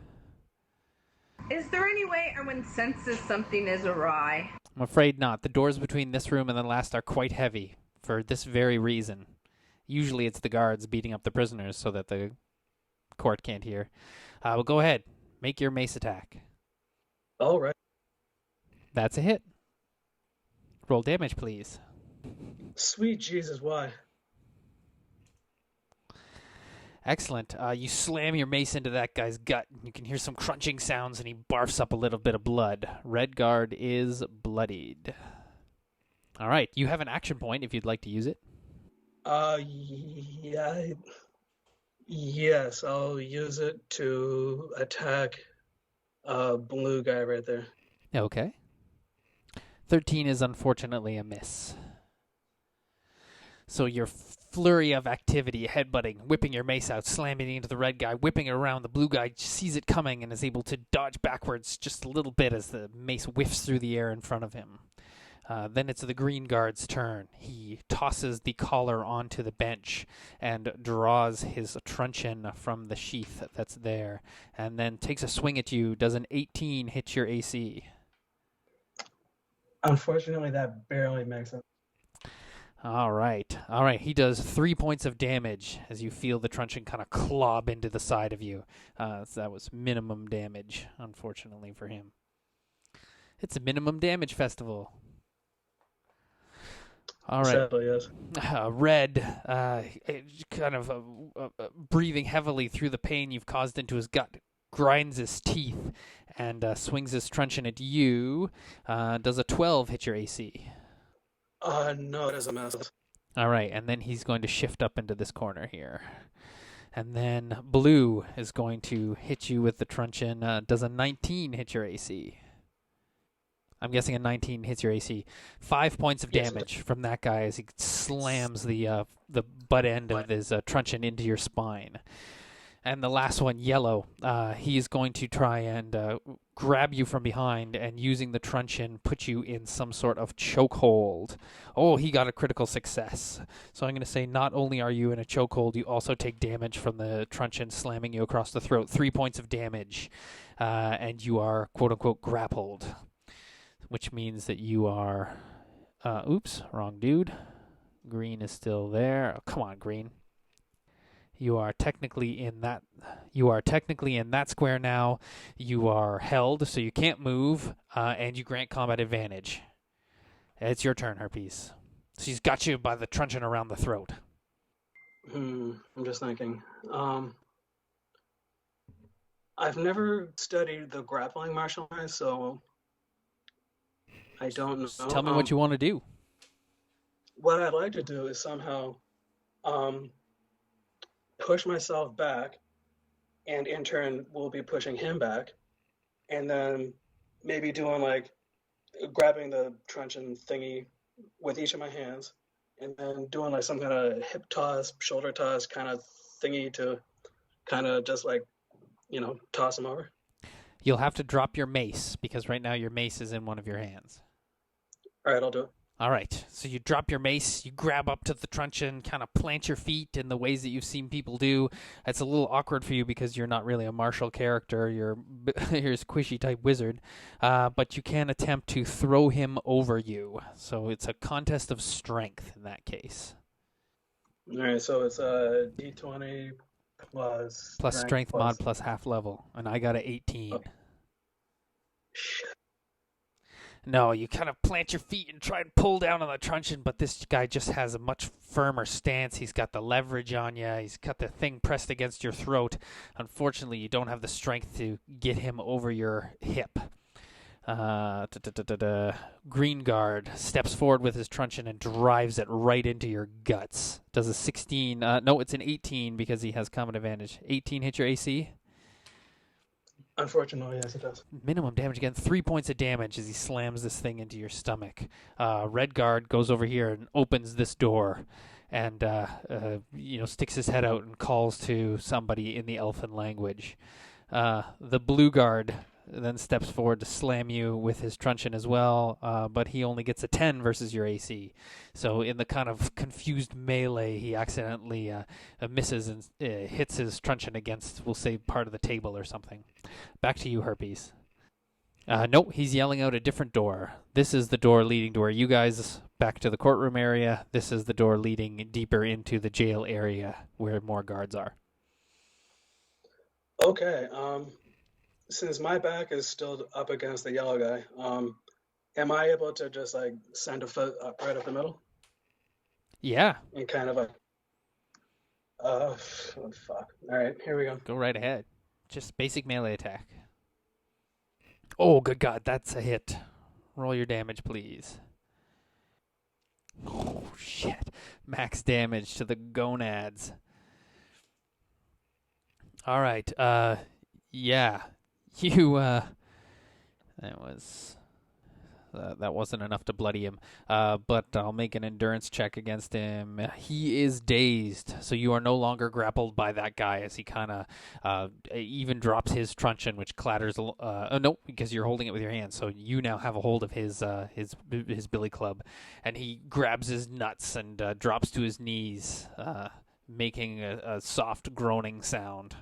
Is there any way Erwin senses something is awry? I'm afraid not. The doors between this room and the last are quite heavy for this very reason. Usually it's the guards beating up the prisoners so that the court can't hear. Well, go ahead. Make your mace attack. All right. That's a hit. Roll damage, please. Sweet Jesus, why? Excellent. You slam your mace into that guy's gut. You can hear some crunching sounds, and he barfs up a little bit of blood. Red guard is bloodied. All right. You have an action point if you'd like to use it. Yeah. Yes, I'll use it to attack blue guy right there. Okay. 13 is unfortunately a miss. So your flurry of activity, headbutting, whipping your mace out, slamming it into the red guy, whipping it around, the blue guy sees it coming and is able to dodge backwards just a little bit as the mace whiffs through the air in front of him. Then it's the green guard's turn. He tosses the collar onto the bench and draws his truncheon from the sheath that's there, and then takes a swing at you. Does an 18 hit your AC? Unfortunately, that barely makes it. All right. He does 3 points of damage as you feel the truncheon kind of clob into the side of you. So that was minimum damage, unfortunately for him. It's a minimum damage festival. All right. Sadly, yes. Red, kind of breathing heavily through the pain you've caused into his gut, grinds his teeth and swings his truncheon at you. Does a 12 hit your AC? No, it doesn't miss. All right, and then he's going to shift up into this corner here. And then blue is going to hit you with the truncheon. Does a 19 hit your AC? I'm guessing a 19 hits your AC. 5 points of damage from that guy as he slams the butt end of his truncheon into your spine. And the last one, yellow, he is going to try and grab you from behind and using the truncheon put you in some sort of chokehold. Oh, he got a critical success. So I'm going to say not only are you in a chokehold, you also take damage from the truncheon slamming you across the throat. 3 points of damage, and you are quote-unquote grappled, which means that you are... oops, wrong dude. Green is still there. Oh, come on, green. You are technically in that square now. You are held, so you can't move, and you grant combat advantage. It's your turn, Herpes. She's got you by the truncheon around the throat. I'm just thinking. I've never studied the grappling martial arts, so I don't know. Just tell me what you want to do. What I'd like to do is somehow push myself back, and in turn will be pushing him back, and then maybe doing like grabbing the truncheon thingy with each of my hands, and then doing like some kind of hip toss, shoulder toss kind of thingy to kind of just like, toss him over. You'll have to drop your mace because right now your mace is in one of your hands. All right, I'll do it. All right, so you drop your mace, you grab up to the truncheon, kind of plant your feet in the ways that you've seen people do. It's a little awkward for you because you're not really a martial character. You're a squishy type wizard, but you can attempt to throw him over you. So it's a contest of strength in that case. All right, so it's a D20 plus strength mod plus half level, and I got an 18. Okay. Shit. No, you kind of plant your feet and try and pull down on the truncheon, but this guy just has a much firmer stance. He's got the leverage on you. He's got the thing pressed against your throat. Unfortunately, you don't have the strength to get him over your hip. Green Guard steps forward with his truncheon and drives it right into your guts. Does a 16. No, it's an 18 because he has combat advantage. 18 hit your AC? Unfortunately, yes, it does. Minimum damage again. 3 points of damage as he slams this thing into your stomach. Red Guard goes over here and opens this door and sticks his head out and calls to somebody in the elfin language. The Blue Guard then steps forward to slam you with his truncheon as well, but he only gets a 10 versus your AC. So in the kind of confused melee, he accidentally misses and hits his truncheon against, we'll say, part of the table or something. Back to you, Herpes. Nope, he's yelling out a different door. This is the door leading to where you guys back to the courtroom area. This is the door leading deeper into the jail area where more guards are. Okay, since my back is still up against the yellow guy, am I able to just like send a foot up right up the middle? Yeah. And kind of like, oh fuck. All right, here we go. Go right ahead. Just basic melee attack. Oh, good God, that's a hit. Roll your damage, please. Oh, shit. Max damage to the gonads. All right. Yeah. You, that wasn't enough to bloody him. But I'll make an endurance check against him. He is dazed, so you are no longer grappled by that guy as he kind of even drops his truncheon, which clatters. No, because you're holding it with your hand, so you now have a hold of his billy club, and he grabs his nuts and drops to his knees, making a soft groaning sound.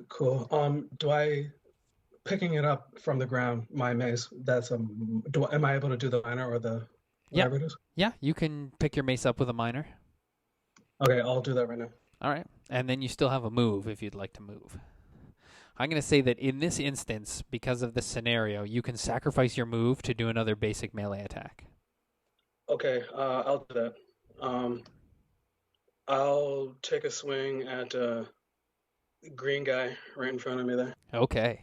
Cool. Do I, picking it up from the ground, my mace, that's am I able to do the minor or the whatever it is? Yeah, you can pick your mace up with a minor. Okay, I'll do that right now. All right. And then you still have a move if you'd like to move. I'm going to say that in this instance, because of the scenario, you can sacrifice your move to do another basic melee attack. Okay, I'll do that. I'll take a swing at green guy right in front of me there. Okay.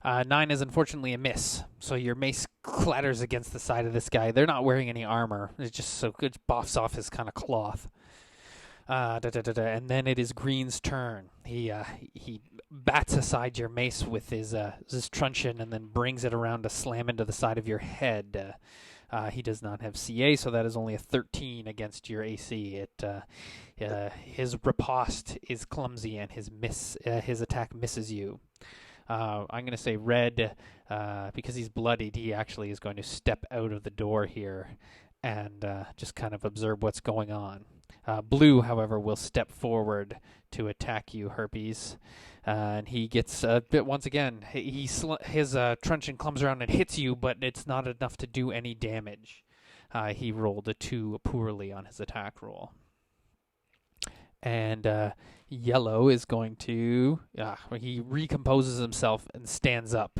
9 is unfortunately a miss, so your mace clatters against the side of this guy. They're not wearing any armor. It's just so it boffs off his kind of cloth. And then it is Green's turn. He bats aside your mace with his truncheon and then brings it around to slam into the side of your head. He does not have CA, so that is only a 13 against your AC. His riposte is clumsy, and his attack misses you. I'm going to say Red, because he's bloodied, he actually is going to step out of the door here and just kind of observe what's going on. Blue, however, will step forward to attack you, Herpes. And he gets a bit once again. His truncheon clumps around and hits you, but it's not enough to do any damage. He rolled a 2 poorly on his attack roll. And Yellow is going to... he recomposes himself and stands up.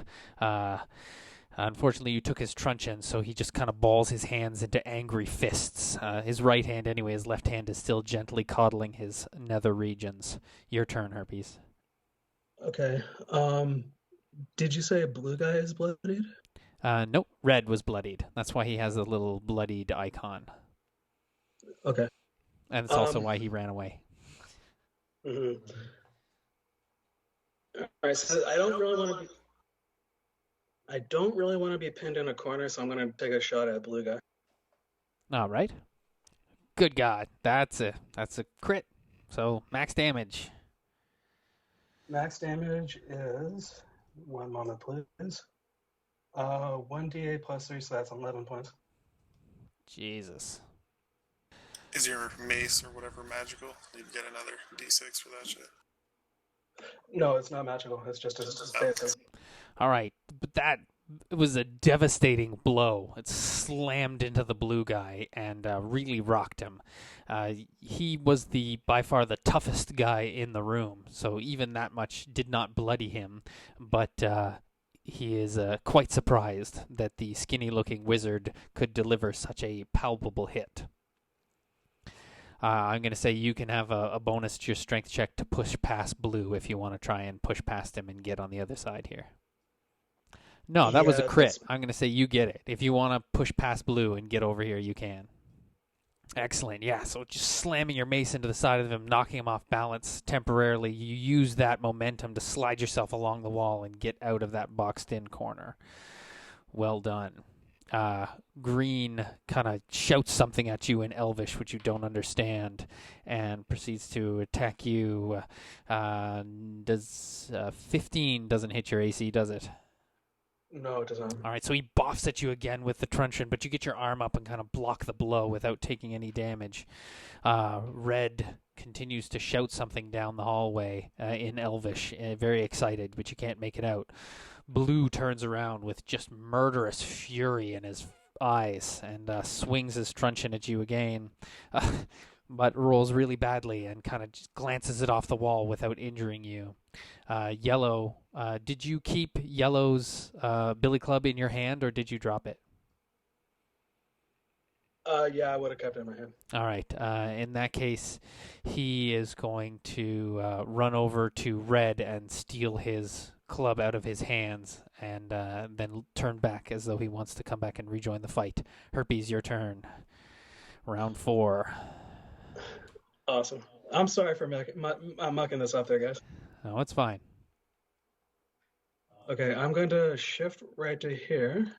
Unfortunately, you took his truncheon, so he just kind of balls his hands into angry fists. His right hand, anyway, his left hand is still gently coddling his nether regions. Your turn, Herpes. Okay. Did you say a blue guy is bloodied? Nope, Red was bloodied. That's why he has a little bloodied icon. Okay. And it's also why he ran away. Mm-hmm. All right, so I don't really want to be pinned in a corner, so I'm going to take a shot at blue guy. All right. Good God. That's a crit. So max damage. Max damage is, one moment please, 1d8 plus 3, so that's 11 points. Jesus. Is your mace or whatever magical? You get another d6 for that shit. No, it's not magical. It's just a basic. All right. But that was a devastating blow. It slammed into the blue guy and really rocked him. He was by far the toughest guy in the room, so even that much did not bloody him, but he is quite surprised that the skinny-looking wizard could deliver such a palpable hit. I'm going to say you can have a bonus to your strength check to push past blue if you want to try and push past him and get on the other side here. No, that was a crit. I'm going to say you get it. If you want to push past blue and get over here, you can. Excellent. Yeah, so just slamming your mace into the side of him, knocking him off balance temporarily. You use that momentum to slide yourself along the wall and get out of that boxed-in corner. Well done. Green kind of shouts something at you in Elvish, which you don't understand, and proceeds to attack you. Does 15 doesn't hit your AC, does it? No, it doesn't. All right, so he boffs at you again with the truncheon, but you get your arm up and kind of block the blow without taking any damage. Red continues to shout something down the hallway in Elvish, very excited, but you can't make it out. Blue turns around with just murderous fury in his eyes and swings his truncheon at you again, but rolls really badly and kind of just glances it off the wall without injuring you. Yellow, did you keep Yellow's billy club in your hand, or did you drop it? Yeah, I would have kept it in my hand. All right. In that case, he is going to run over to Red and steal his club out of his hands and then turn back as though he wants to come back and rejoin the fight. Herpes, your turn. Round 4. Awesome. I'm sorry for mucking this up there, guys. No, it's fine. Okay, I'm going to shift right to here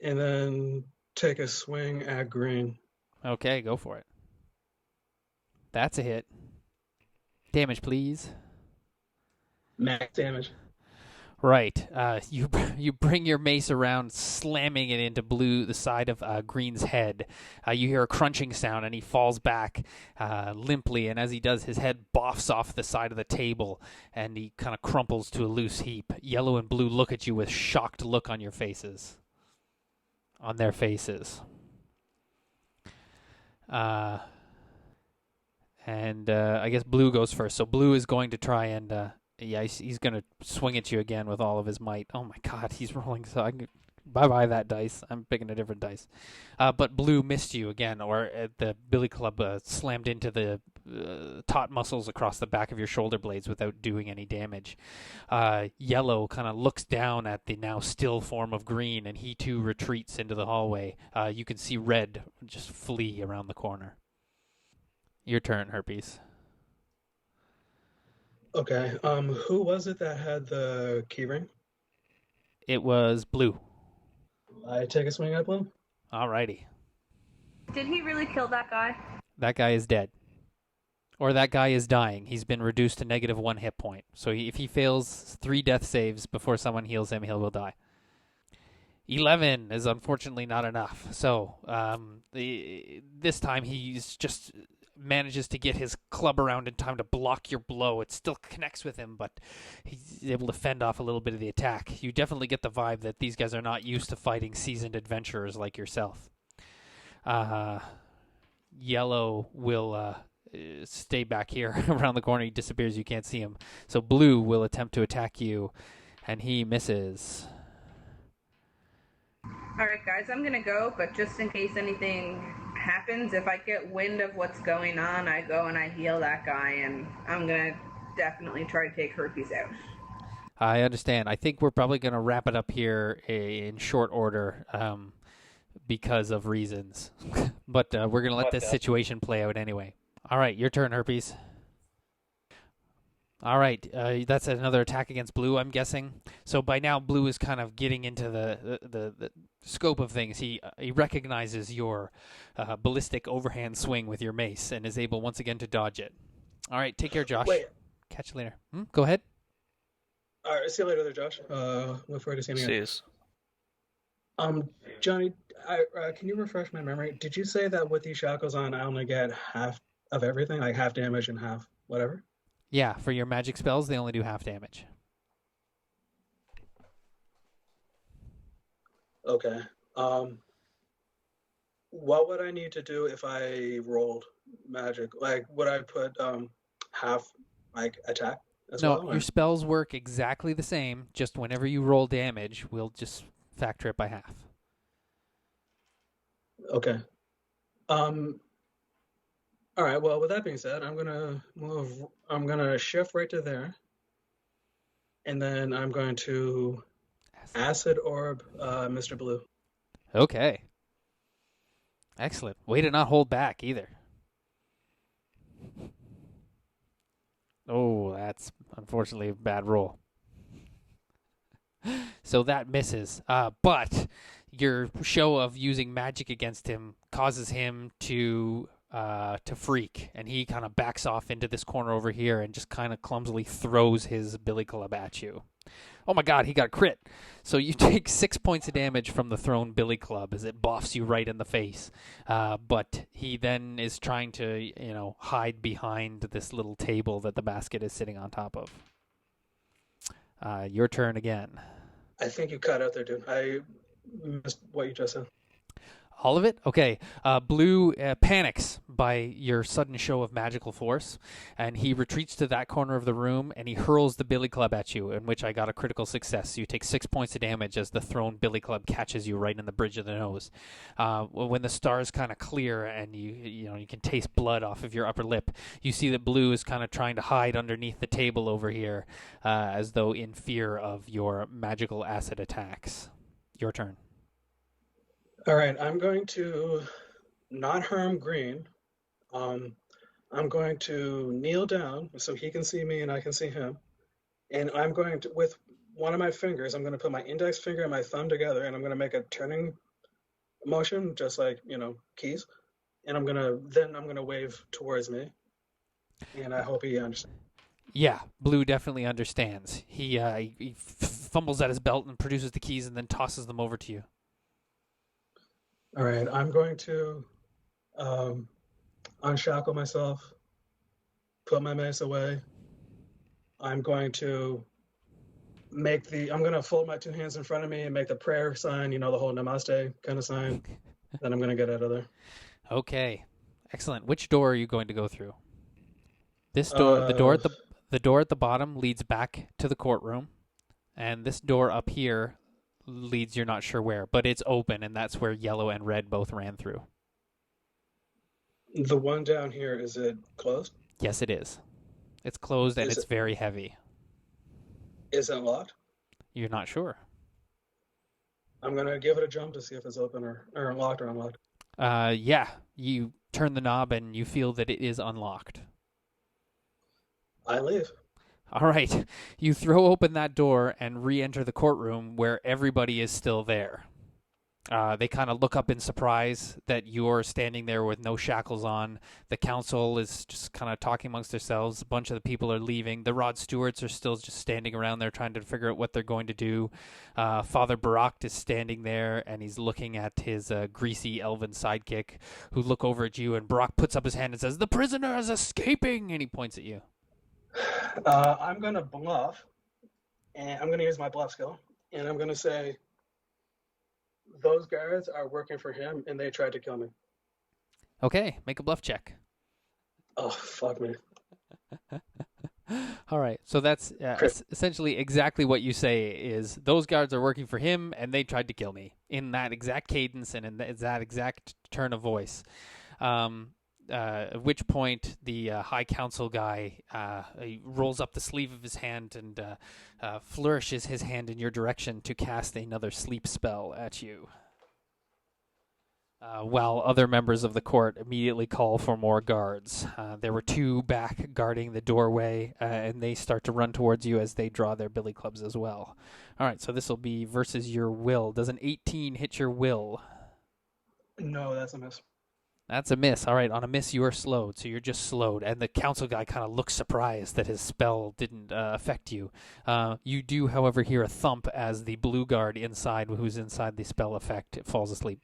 and then take a swing at green. Okay, go for it. That's a hit. Damage, please. Max damage. Right. You bring your mace around, slamming it into the side of Green's head. You hear a crunching sound, and he falls back limply. And as he does, his head boffs off the side of the table, and he kind of crumples to a loose heap. Yellow and blue look at you with shocked look on their faces. And I guess blue goes first. So blue is going to try and he's going to swing at you again with all of his might. Oh my God, he's rolling. So bye-bye that dice. I'm picking a different dice. But blue missed you again, or the billy club slammed into the taut muscles across the back of your shoulder blades without doing any damage. Yellow kind of looks down at the now still form of Green, and he too retreats into the hallway. You can see Red just flee around the corner. Your turn, Herpes. Okay. Who was it that had the keyring? It was blue. I take a swing at blue. Alrighty. Did he really kill that guy? That guy is dead. Or that guy is dying. He's been reduced to -1 hit point. So if he fails 3 death saves before someone heals him, he will die. 11 is unfortunately not enough. So this time he's just manages to get his club around in time to block your blow. It still connects with him, but he's able to fend off a little bit of the attack. You definitely get the vibe that these guys are not used to fighting seasoned adventurers like yourself. Yellow will stay back here around the corner. He disappears. You can't see him. So blue will attempt to attack you, and he misses. All right, guys, I'm going to go, but just in case anything happens, if I get wind of what's going on, I go and I heal that guy, and I'm going to definitely try to take Herpes out. I understand. I think we're probably going to wrap it up here in short order. because of reasons. But we're going to let this situation play out anyway. All right, your turn, Herpes. All right, that's another attack against Blue, I'm guessing. So by now, Blue is kind of getting into the scope of things. He recognizes your ballistic overhand swing with your mace and is able once again to dodge it. All right, take care, Josh. Wait. Catch you later. Go ahead. All right, see you later there, Josh. Look forward to seeing you again. See Johnny, can you refresh my memory? Did you say that with these shackles on, I only get half of everything, like half damage and half whatever? Yeah, for your magic spells, they only do half damage. Okay. What would I need to do if I rolled magic? Like, would I put half like attack as well? No, your spells work exactly the same. Just whenever you roll damage, we'll just factor it by half. Okay. All right. Well, with that being said, I'm gonna move. I'm gonna shift right to there, and then I'm going to acid orb Mr. Blue. Okay. Excellent. Way to not hold back either. Oh, that's unfortunately a bad roll. So that misses. But your show of using magic against him causes him to freak, and he kind of backs off into this corner over here and just kind of clumsily throws his billy club at you. Oh my god, he got crit. So you take 6 points of damage from the thrown billy club as it boffs you right in the face. But he then is trying to, hide behind this little table that the basket is sitting on top of. Your turn again. I think you cut out there, dude. I missed what you just said. All of it? Okay. Blue panics by your sudden show of magical force, and he retreats to that corner of the room, and he hurls the billy club at you, in which I got a critical success. So you take 6 points of damage as the thrown billy club catches you right in the bridge of the nose. When the stars kind of clear and you can taste blood off of your upper lip, you see that Blue is kind of trying to hide underneath the table over here, as though in fear of your magical acid attacks. Your turn. All right, I'm going to not harm Green. I'm going to kneel down so he can see me and I can see him. And I'm going to, with one of my fingers, I'm going to put my index finger and my thumb together, and I'm going to make a turning motion, just like, keys. And I'm going to wave towards me. And I hope he understands. Yeah, Blue definitely understands. He fumbles at his belt and produces the keys and then tosses them over to you. All right, I'm going to unshackle myself, put my mace away. I'm going to fold my two hands in front of me and make the prayer sign, the whole namaste kind of sign. Then I'm going to get out of there. Okay, excellent. Which door are you going to go through? This door, the door at the bottom leads back to the courtroom, and this door up here leads you're not sure where, but it's open, and that's where yellow and red both ran through. The one down here, is it closed? Yes, it is. It's closed, and it's very heavy. Is it locked? You're not sure. I'm going to give it a jump to see if it's open or locked or unlocked. Yeah, you turn the knob, and you feel that it is unlocked. I leave. All right, you throw open that door and re-enter the courtroom where everybody is still there. They kind of look up in surprise that you're standing there with no shackles on. The council is just kind of talking amongst themselves. A bunch of the people are leaving. The Rod Stewarts are still just standing around there trying to figure out what they're going to do. Father Barak is standing there, and he's looking at his greasy Elvin sidekick, who look over at you, and Barak puts up his hand and says, "The prisoner is escaping!" and he points at you. I'm going to bluff, and I'm going to use my bluff skill, and I'm going to say, those guards are working for him, and they tried to kill me. Okay, make a bluff check. Oh, fuck me. All right, so that's essentially exactly what you say is, those guards are working for him, and they tried to kill me, in that exact cadence and in that exact turn of voice. At which point the High Council guy he rolls up the sleeve of his hand and flourishes his hand in your direction to cast another sleep spell at you. while other members of the court immediately call for more guards. There were 2 back guarding the doorway, and they start to run towards you as they draw their billy clubs as well. All right, so this will be versus your will. Does an 18 hit your will? No, that's a miss. That's a miss. All right, on a miss, you are slowed, so you're just slowed. And the council guy kind of looks surprised that his spell didn't affect you. You do, however, hear a thump as the blue guard inside, who's inside the spell effect, falls asleep.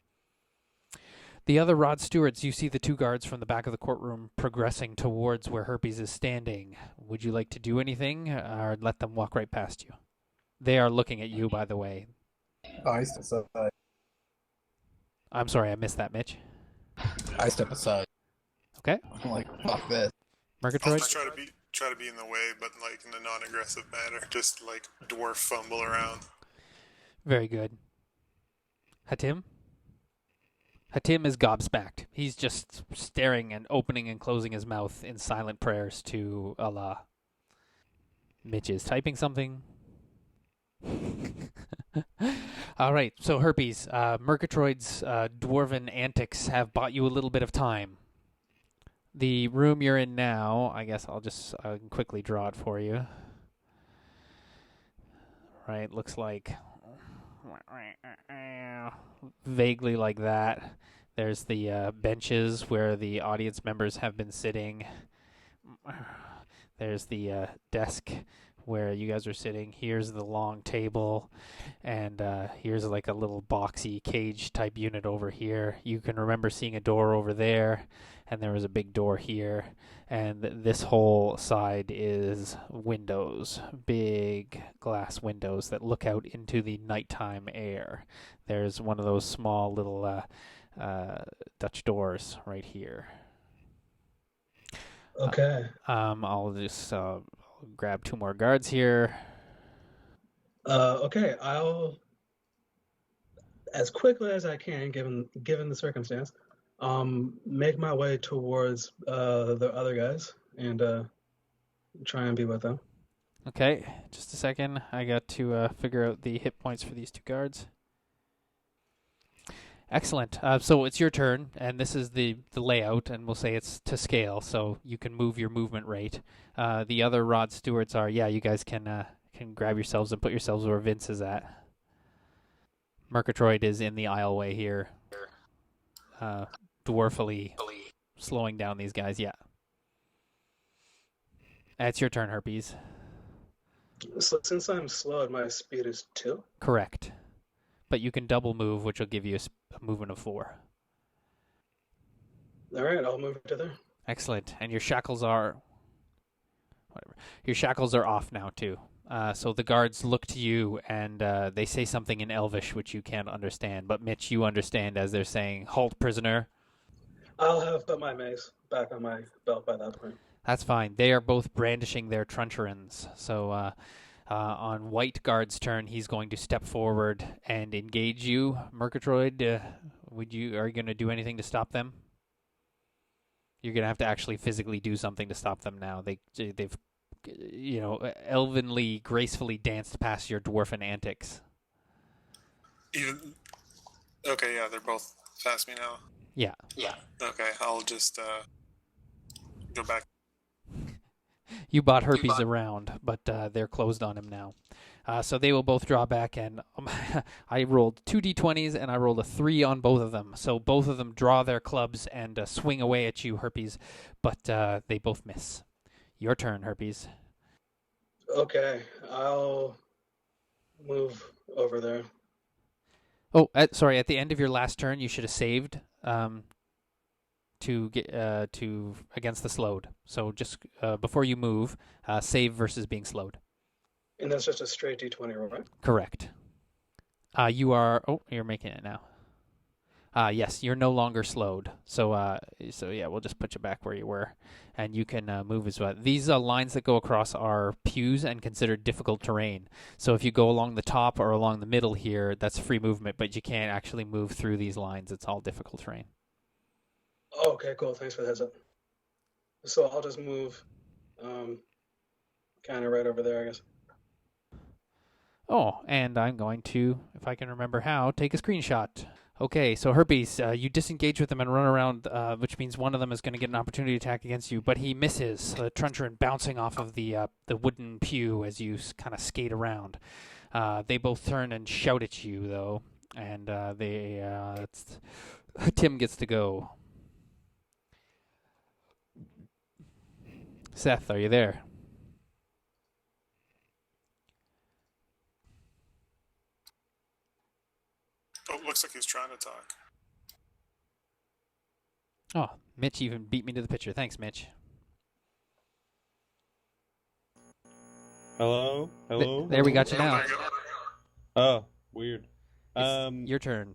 The other Rod Stewards, you see the 2 guards from the back of the courtroom progressing towards where Herpes is standing. Would you like to do anything, or let them walk right past you? They are looking at you, by the way. I step aside. I'm sorry, I missed that, Mitch. I step aside. Okay. I'm like, fuck this. I'll Murgatroyd? just try to be in the way, but like in a non-aggressive manner. Just like dwarf fumble around. Very good. Hatim? Hatim is gobsmacked. He's just staring and opening and closing his mouth in silent prayers to Allah. Mitch is typing something. All right, so Herpes, Murgatroyd's dwarven antics have bought you a little bit of time. The room you're in now, I guess I'll quickly draw it for you. Right, looks like vaguely like that. There's the benches where the audience members have been sitting. There's the desk where you guys are sitting. Here's the long table, and here's like a little boxy cage type unit over here. You can remember seeing a door over there, and there was a big door here, and this whole side is windows, big glass windows that look out into the nighttime air. There's one of those small little Dutch doors right here. Okay. I'll just grab 2 more guards here. Okay, I'll, as quickly as I can, given the circumstance, make my way towards the other guys and try and be with them. Okay, just a second. I got to figure out the hit points for these 2 guards. Excellent. So it's your turn, and this is the layout, and we'll say it's to scale, so you can move your movement rate. The other Rod Stewards are, you guys can grab yourselves and put yourselves where Vince is at. Murgatroyd is in the aisleway here, dwarfily slowing down these guys. Yeah. It's your turn, Herpes. So since I'm slowed, my speed is 2? Correct. But you can double move, which will give you a movement of 4. All right, I'll move to there. Excellent. And your shackles are... Whatever. Your shackles are off now, too. So the guards look to you, and they say something in Elvish, which you can't understand. But, Mitch, you understand as they're saying, "Halt, prisoner." I'll have put my mace back on my belt by that point. That's fine. They are both brandishing their truncheons. So on White Guard's turn, he's going to step forward and engage you. Murgatroyd, are you going to do anything to stop them? You're going to have to actually physically do something to stop them now. They've elvenly, gracefully danced past your dwarfen antics. Okay, yeah, they're both past me now. Yeah. Okay, I'll just go back. You bought Herpes around, but they're closed on him now. So they will both draw back, and I rolled 2 d20s, and I rolled a 3 on both of them. So both of them draw their clubs and swing away at you, Herpes, but they both miss. Your turn, Herpes. Okay, I'll move over there. Oh, sorry. At the end of your last turn, you should have saved to get against the slowed. So just before you move, save versus being slowed. And that's just a straight d20 roll, right? Correct. You are. Oh, you're making it now. Yes, you're no longer slowed. So yeah, we'll just put you back where you were, and you can move as well. These lines that go across are pews and considered difficult terrain. So if you go along the top or along the middle here, that's free movement, but you can't actually move through these lines. It's all difficult terrain. Okay, cool. Thanks for the heads up. So I'll just move, kind of right over there, I guess. Oh, and I'm going to, if I can remember how, take a screenshot. Okay, so Herpes, you disengage with them and run around, which means one of them is going to get an opportunity attack against you, but he misses. Truncheon bouncing off of the wooden pew as you kind of skate around. They both turn and shout at you, though, and Tim gets to go. Seth, are you there? Oh, looks like he's trying to talk. Oh, Mitch even beat me to the picture. Thanks, Mitch. Hello? Hello? There we got you Oh, now. there you go. Oh, weird. It's your turn.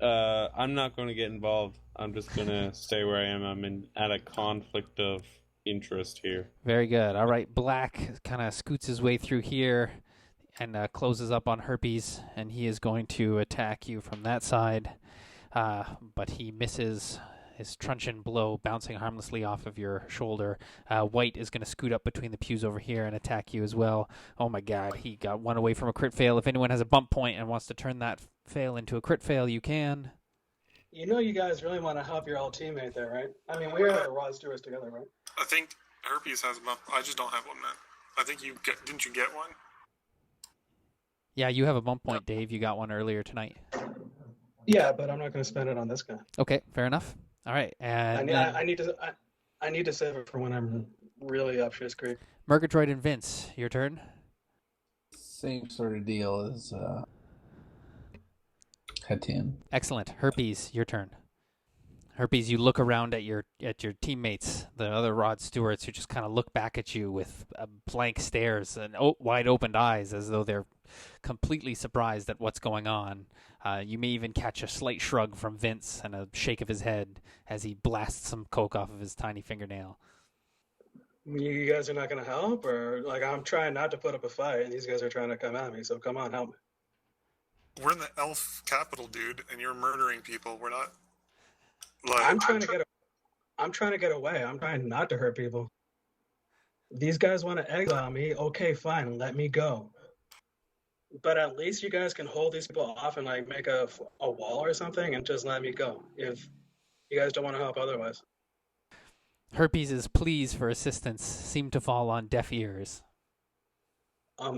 I'm not going to get involved. I'm just going to stay where I am. I'm at a conflict of interest here. Very good. All right, Black kind of scoots his way through here and closes up on Herpes, and he is going to attack you from that side, but he misses his truncheon blow bouncing harmlessly off of your shoulder. White is going to scoot up between the pews over here and attack you as well. Oh my god, he got one away from a crit fail. If anyone has a bump point and wants to turn that fail into a crit fail, you can. You know you guys really want to help your old teammate there, right? I mean, we are the Rod Stewards together, right? I think Herpes has a bump. I just don't have one, man. I think didn't you get one? Yeah, you have a bump point, Dave. You got one earlier tonight. Yeah, but I'm not going to spend it on this guy. Okay, fair enough. All right, and I need to save it for when I'm really up shit's creek. Murgatroyd and Vince, your turn. Same sort of deal as Hatim. Excellent. Herpes, your turn. Herpes, you look around at your teammates, the other Rod Stewarts, who just kind of look back at you with blank stares and wide opened eyes, as though they're completely surprised at what's going on. You may even catch a slight shrug from Vince and a shake of his head as he blasts some coke off of his tiny fingernail. You guys are not going to help, or like I'm trying not to put up a fight, and these guys are trying to come at me. So come on, help me. We're in the elf capital, dude, and you're murdering people. We're not. Like, I'm trying to get away. I'm trying not to hurt people. These guys want to exile me. Okay, fine, let me go. But at least you guys can hold these people off and like make a wall or something and just let me go. If you guys don't want to help otherwise. Herpes' pleas for assistance seem to fall on deaf ears.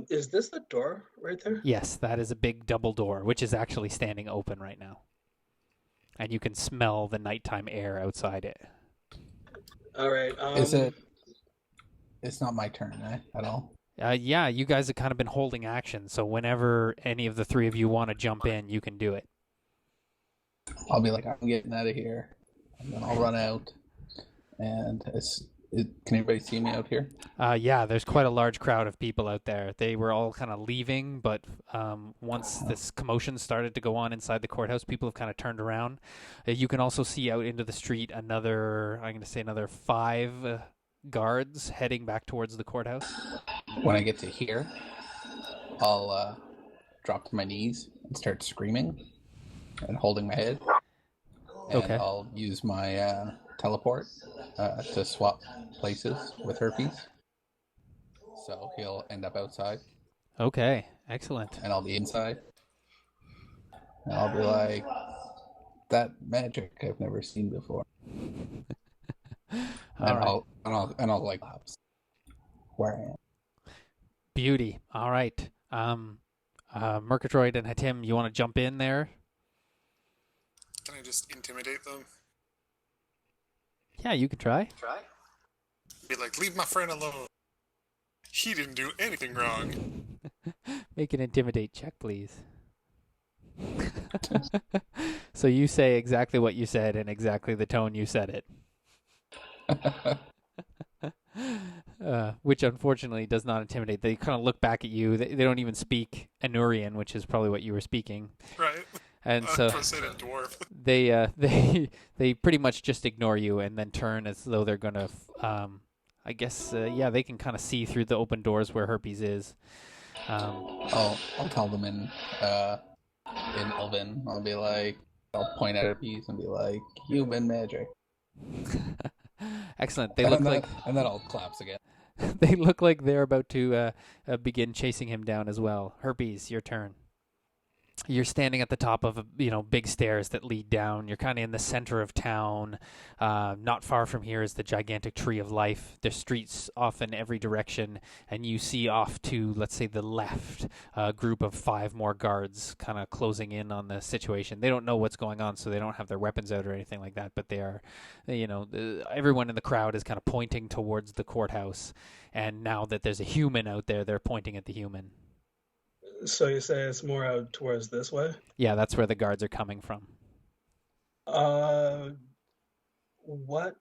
Is this the door right there? Yes, that is a big double door, which is actually standing open right now. And you can smell the nighttime air outside it. All right. It's not my turn, at all. Yeah, you guys have kind of been holding action, so whenever any of the three of you want to jump in, you can do it. I'll be like, I'm getting out of here, and then I'll run out. And can anybody see me out here? Yeah, there's quite a large crowd of people out there. They were all kind of leaving, but once this commotion started to go on inside the courthouse, people have kind of turned around. You can also see out into the street another 5 guards heading back towards the courthouse. When I get to here, I'll drop to my knees and start screaming and holding my head. And okay. I'll use my teleport to swap places with Herpes. So he'll end up outside. Okay, excellent. And I'll be inside. And I'll be like, that magic I've never seen before. I'll like where I am. Beauty. All right. Murgatroyd and Hatim, you want to jump in there? Can I just intimidate them? Yeah, you can try. Be like, leave my friend alone. He didn't do anything wrong. Make an intimidate check, please. So you say exactly what you said in exactly the tone you said it. Which unfortunately does not intimidate. They kind of look back at you. They don't even speak Anurian, which is probably what you were speaking. Right. And so dwarf. they pretty much just ignore you and then turn as though they're gonna. I guess they can kind of see through the open doors where Herpes is. I'll tell them in Elvin. I'll point at Herpes and be like, human magic. Excellent. They look like, and then I'll collapse again. They look like they're about to begin chasing him down as well. Herpes, your turn. You're standing at the top of big stairs that lead down. You're kind of in the center of town. Not far from here is the gigantic tree of life. There's streets off in every direction, and you see off to, let's say, the left, a group of 5 more guards kind of closing in on the situation. They don't know what's going on, so they don't have their weapons out or anything like that, but they are, everyone in the crowd is kind of pointing towards the courthouse, and now that there's a human out there, they're pointing at the human. So you say it's more out towards this way? Yeah, that's where the guards are coming from. What,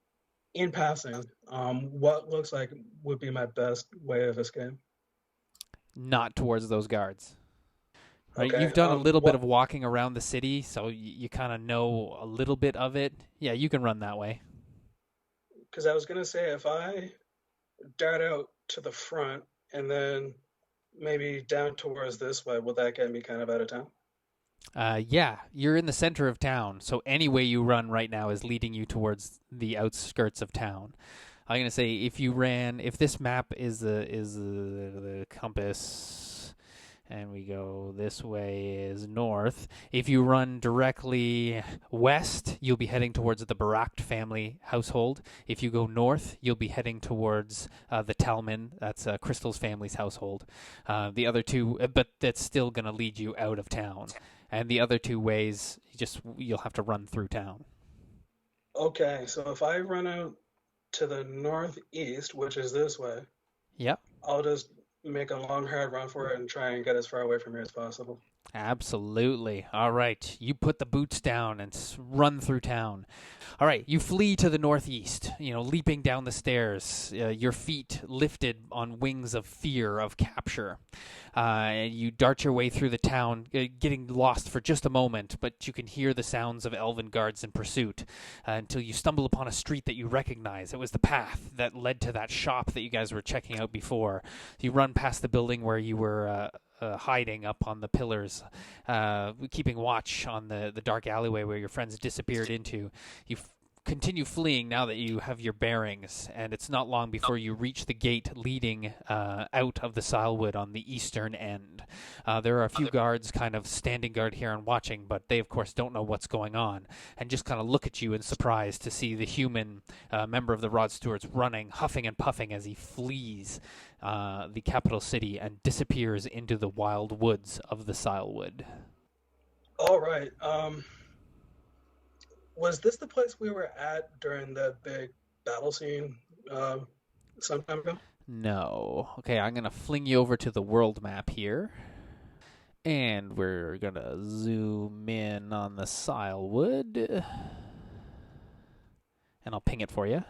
in passing, what looks like would be my best way of escape? Not towards those guards. Right? Okay, You've done a little bit of walking around the city, so you kind of know a little bit of it. Yeah, you can run that way. Because I was going to say, if I dart out to the front and then maybe down towards this way, will that get me kind of out of town? Yeah, you're in the center of town, so any way you run right now is leading you towards the outskirts of town. I'm gonna say if this map is the compass, and we go this way is north. If you run directly west, you'll be heading towards the Baract family household. If you go north, you'll be heading towards the Talman. That's Crystal's family's household. The other two, but that's still going to lead you out of town. And the other 2 ways, you'll have to run through town. Okay, so if I run out to the northeast, which is this way, Yep. I'll just make a long, hard run for it and try and get as far away from here as possible. Absolutely. All right. You put the boots down and run through town. All right. You flee to the northeast, leaping down the stairs, your feet lifted on wings of fear, of capture. And you dart your way through the town, getting lost for just a moment, but you can hear the sounds of elven guards in pursuit until you stumble upon a street that you recognize. It was the path that led to that shop that you guys were checking out before. You run past the building where you were hiding up on the pillars, keeping watch on the dark alleyway where your friends disappeared into. You continue fleeing now that you have your bearings, and it's not long before you reach the gate leading out of the Silewood on the eastern end. There are a few guards kind of standing guard here and watching, but they, of course, don't know what's going on, and just kind of look at you in surprise to see the human member of the Rod Stewards running, huffing and puffing as he flees the capital city and disappears into the wild woods of the Silewood. All right. Was this the place we were at during the big battle scene some time ago? No. Okay, I'm going to fling you over to the world map here. And we're going to zoom in on the Silewood. And I'll ping it for you.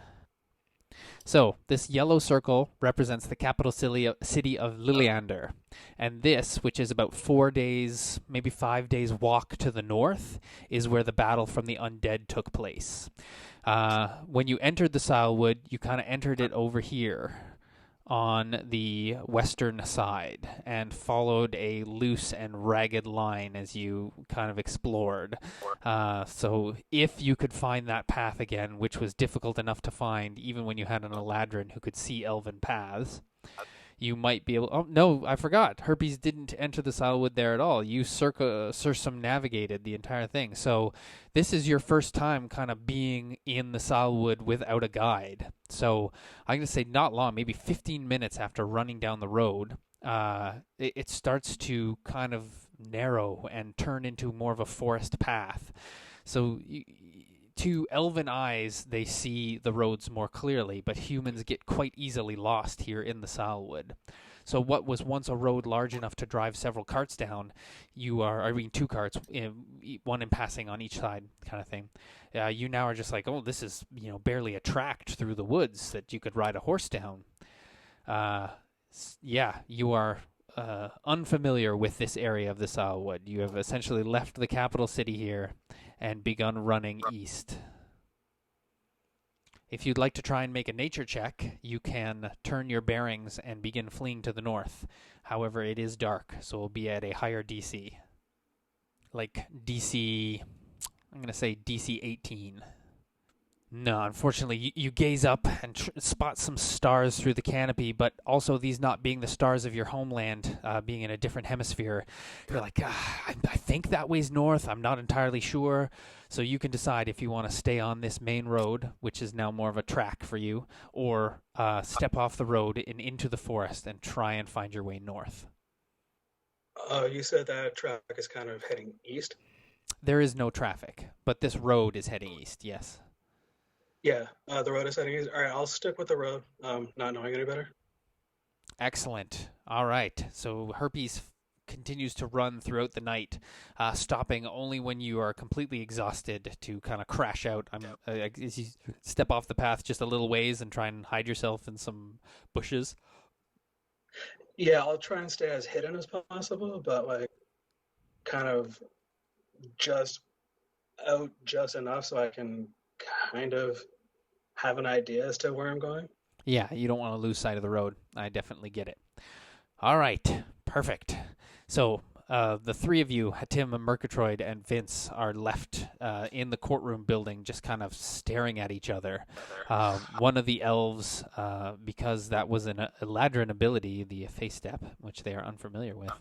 So, this yellow circle represents the capital city of Liliander. And this, which is about 4 days, maybe 5 days walk to the north, is where the battle from the undead took place. When you entered the Silewood, you kind of entered it over here on the western side and followed a loose and ragged line as you kind of explored. So if you could find that path again, which was difficult enough to find even when you had an Eladrin who could see elven paths, you might be able... Oh, no, I forgot. Herpes didn't enter the Silewood there at all. You circumnavigated the entire thing. So this is your first time kind of being in the Silewood without a guide. So I'm going to say not long, maybe 15 minutes after running down the road, it starts to kind of narrow and turn into more of a forest path. So... to elven eyes, they see the roads more clearly, but humans get quite easily lost here in the Silewood. So what was once a road large enough to drive several carts down, 2 carts, one in passing on each side kind of thing. You now are just like, oh, this is, barely a tract through the woods that you could ride a horse down. You are unfamiliar with this area of the Silewood. You have essentially left the capital city here and begun running east. If you'd like to try and make a nature check, you can turn your bearings and begin fleeing to the north. However, it is dark, so we'll be at a higher DC. Like DC, I'm going to say DC 18. No, unfortunately, you gaze up and spot some stars through the canopy, but also these not being the stars of your homeland, being in a different hemisphere, you're like, I think that way's north. I'm not entirely sure. So you can decide if you want to stay on this main road, which is now more of a track for you, or step off the road and into the forest and try and find your way north. You said that track is kind of heading east? There is no traffic, but this road is heading east, yes. Yeah, the road is heading east. All right, I'll stick with the road, not knowing any better. Excellent. All right. So Herpes continues to run throughout the night, stopping only when you are completely exhausted to kind of crash out. As you step off the path just a little ways and try and hide yourself in some bushes. Yeah, I'll try and stay as hidden as possible, but like kind of just out just enough so I can kind of have an idea as to where I'm going. Yeah, you don't want to lose sight of the road. I definitely get it. All right, perfect. So the three of you, Hatim and Murgatroyd and Vince, are left in the courtroom building just kind of staring at each other. One of the elves, because that was an Eladrin ability, the face step, which they are unfamiliar with,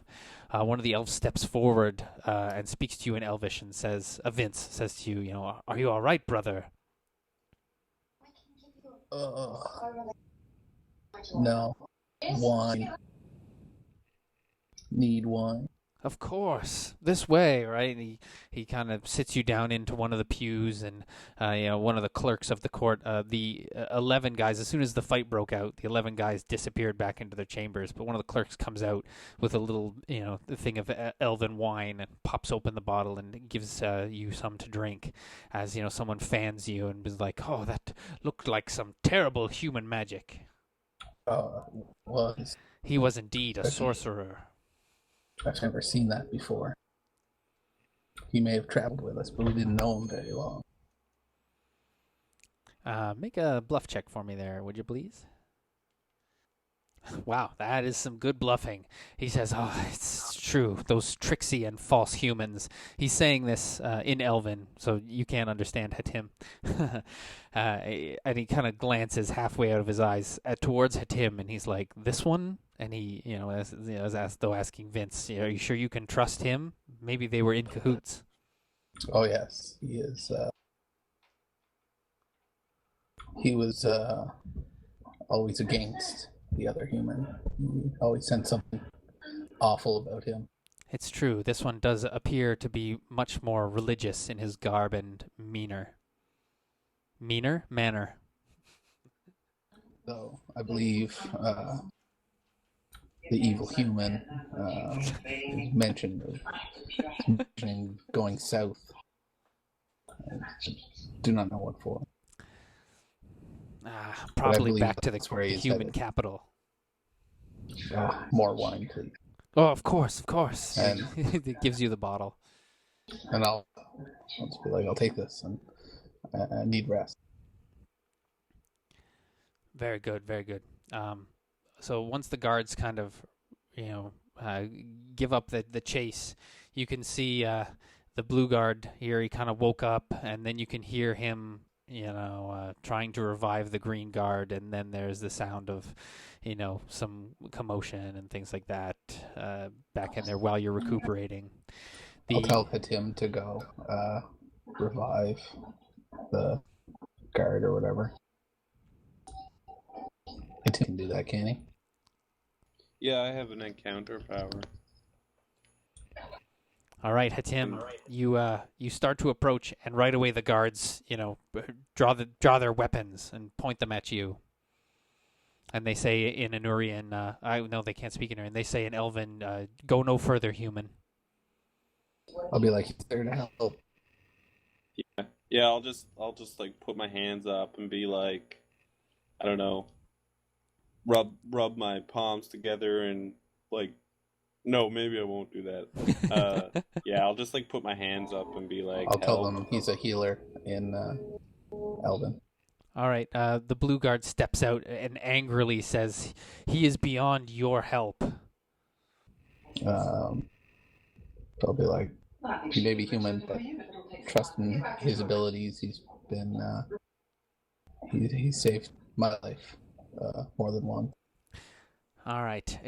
one of the elves steps forward and speaks to you in Elvish and says, Vince says to you, are you all right, brother? No. Wine. Need wine. Of course, this way, right? And he kind of sits you down into one of the pews, and one of the clerks of the court. The 11 guys, as soon as the fight broke out, the 11 guys disappeared back into their chambers. But one of the clerks comes out with a little, the thing of Elven wine, and pops open the bottle and gives you some to drink. As someone fans you and is like, "Oh, that looked like some terrible human magic." Was. He was indeed a sorcerer. I've never seen that before. He may have traveled with us, but we didn't know him very long. Make a bluff check for me there, would you please? Wow, that is some good bluffing. He says, it's true, those tricksy and false humans. He's saying this in Elvin, so you can't understand Hatim. And he kind of glances halfway out of his eyes towards Hatim, and he's like, this one? And he, asking Vince, are you sure you can trust him? Maybe they were in cahoots. Oh, yes. He is, he was always against the other human. He always said something awful about him. It's true. This one does appear to be much more religious in his garb and manner. So I believe the evil human mentioning going south. I do not know what for. Probably back to the human capital. More wine, please. Oh, of course. And it gives you the bottle. And I'll just be like, I'll take this, and I need rest. Very good. So once the guards kind of, give up the chase, you can see the blue guard here. He kind of woke up, and then you can hear him, trying to revive the green guard, and then there's the sound of, some commotion and things like that back in there while you're recuperating. I'll tell Hatim to go revive the guard or whatever. Hatim can do that, can he? Yeah, I have an encounter power. All right, Hatim, you start to approach, and right away the guards, draw their weapons and point them at you. And they say in Anurian, no, they can't speak in Anurian. They say in Elvin, "Go no further, human." I'll be like, he's there to help. Yeah. I'll just like put my hands up and be like, I don't know, rub my palms together and like. No, maybe I won't do that. Yeah, I'll just like put my hands up and be like, I'll tell them he's a healer in Elvin. All right, the blue guard steps out and angrily says, "He is beyond your help." I'll be like, he may be human, but trust in his abilities. He's been He saved my life more than one. All right.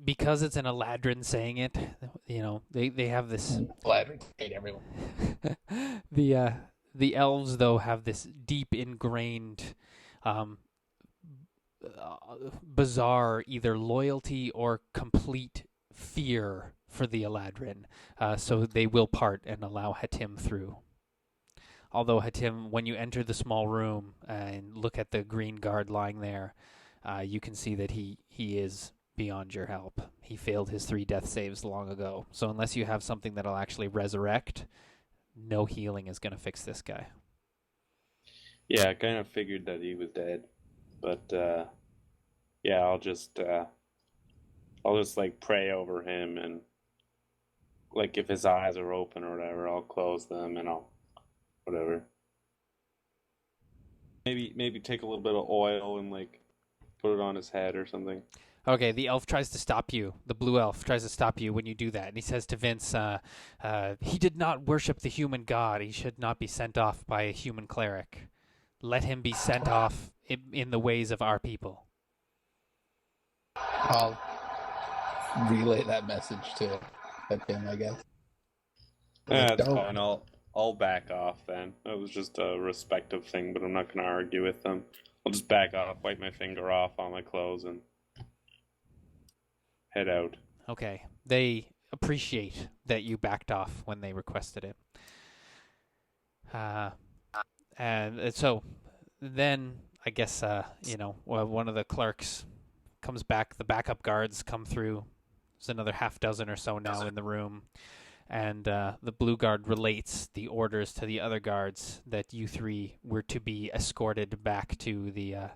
Because it's an Eladrin saying it, they have this. I'm glad we hate everyone. The elves though have this deep ingrained, um, bizarre either loyalty or complete fear for the Eladrin, so they will part and allow Hatim through. Although Hatim, when you enter the small room and look at the green guard lying there, you can see that he is beyond your help. He failed his 3 death saves long ago. So unless you have something that'll actually resurrect, no healing is going to fix this guy. Yeah, I kind of figured that he was dead, but yeah, I'll just like pray over him, and like if his eyes are open or whatever, I'll close them and I'll whatever. Maybe take a little bit of oil and like put it on his head or something. Okay, the elf tries to stop you. The blue elf tries to stop you when you do that. And he says to Vince, he did not worship the human god. He should not be sent off by a human cleric. Let him be sent off in the ways of our people. I'll relay that message to him, I guess. That's fine. I'll back off then. That was just a respective thing, but I'm not going to argue with them. I'll just back off, wipe my finger off on my clothes, and head out. Okay. They appreciate that you backed off when they requested it. And so then I guess, one of the clerks comes back. The backup guards come through. There's another half dozen or so now in the room. And the blue guard relates the orders to the other guards that you 3 were to be escorted back to the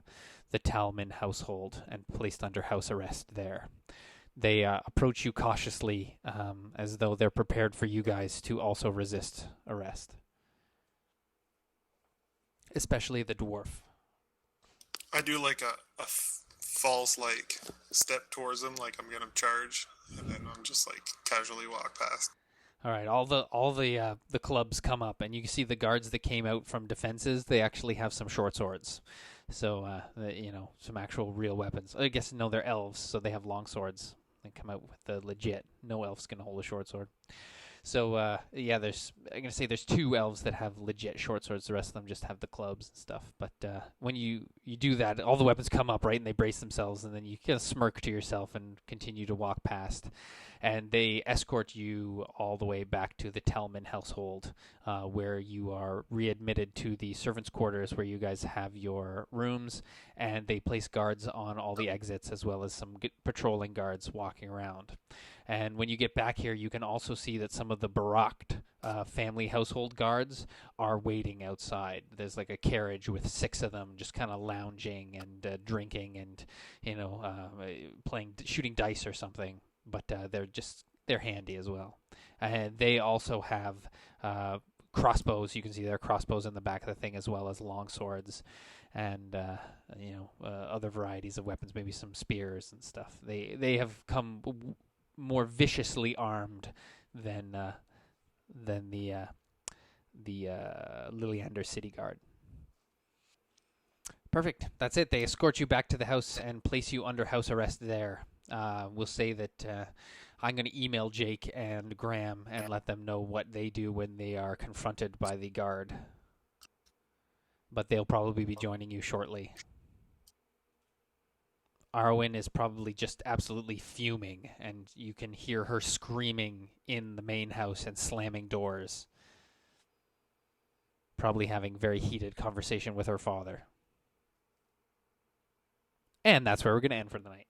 Talman household and placed under house arrest there. They approach you cautiously, as though they're prepared for you guys to also resist arrest. Especially the dwarf. I do like a false like step towards him, like I'm gonna charge, and then I'm just like casually walk past. All right, all the clubs come up, and you can see the guards that came out from defenses. They actually have some short swords, so some actual real weapons. I guess no, they're elves, so they have long swords. They come out with the legit. No elf's gonna hold a short sword. So I'm gonna say there's 2 elves that have legit short swords. The rest of them just have the clubs and stuff. But when you do that, all the weapons come up, right, and they brace themselves, and then you kind of smirk to yourself and continue to walk past. And they escort you all the way back to the Talman household, where you are readmitted to the servants' quarters, where you guys have your rooms, and they place guards on all the exits, as well as some patrolling guards walking around. And when you get back here, you can also see that some of the Baraked family household guards are waiting outside. There's like a carriage with 6 of them just kind of lounging and drinking and, shooting dice or something. But they're handy as well. And they also have crossbows. You can see their crossbows in the back of the thing, as well as long swords and other varieties of weapons, maybe some spears and stuff. They have come more viciously armed than the Liliander City Guard. Perfect. That's it. They escort you back to the house and place you under house arrest there. We'll say that I'm going to email Jake and Graham and let them know what they do when they are confronted by the guard. But they'll probably be joining you shortly. Arwen is probably just absolutely fuming, and you can hear her screaming in the main house and slamming doors. Probably having very heated conversation with her father. And that's where we're going to end for the night.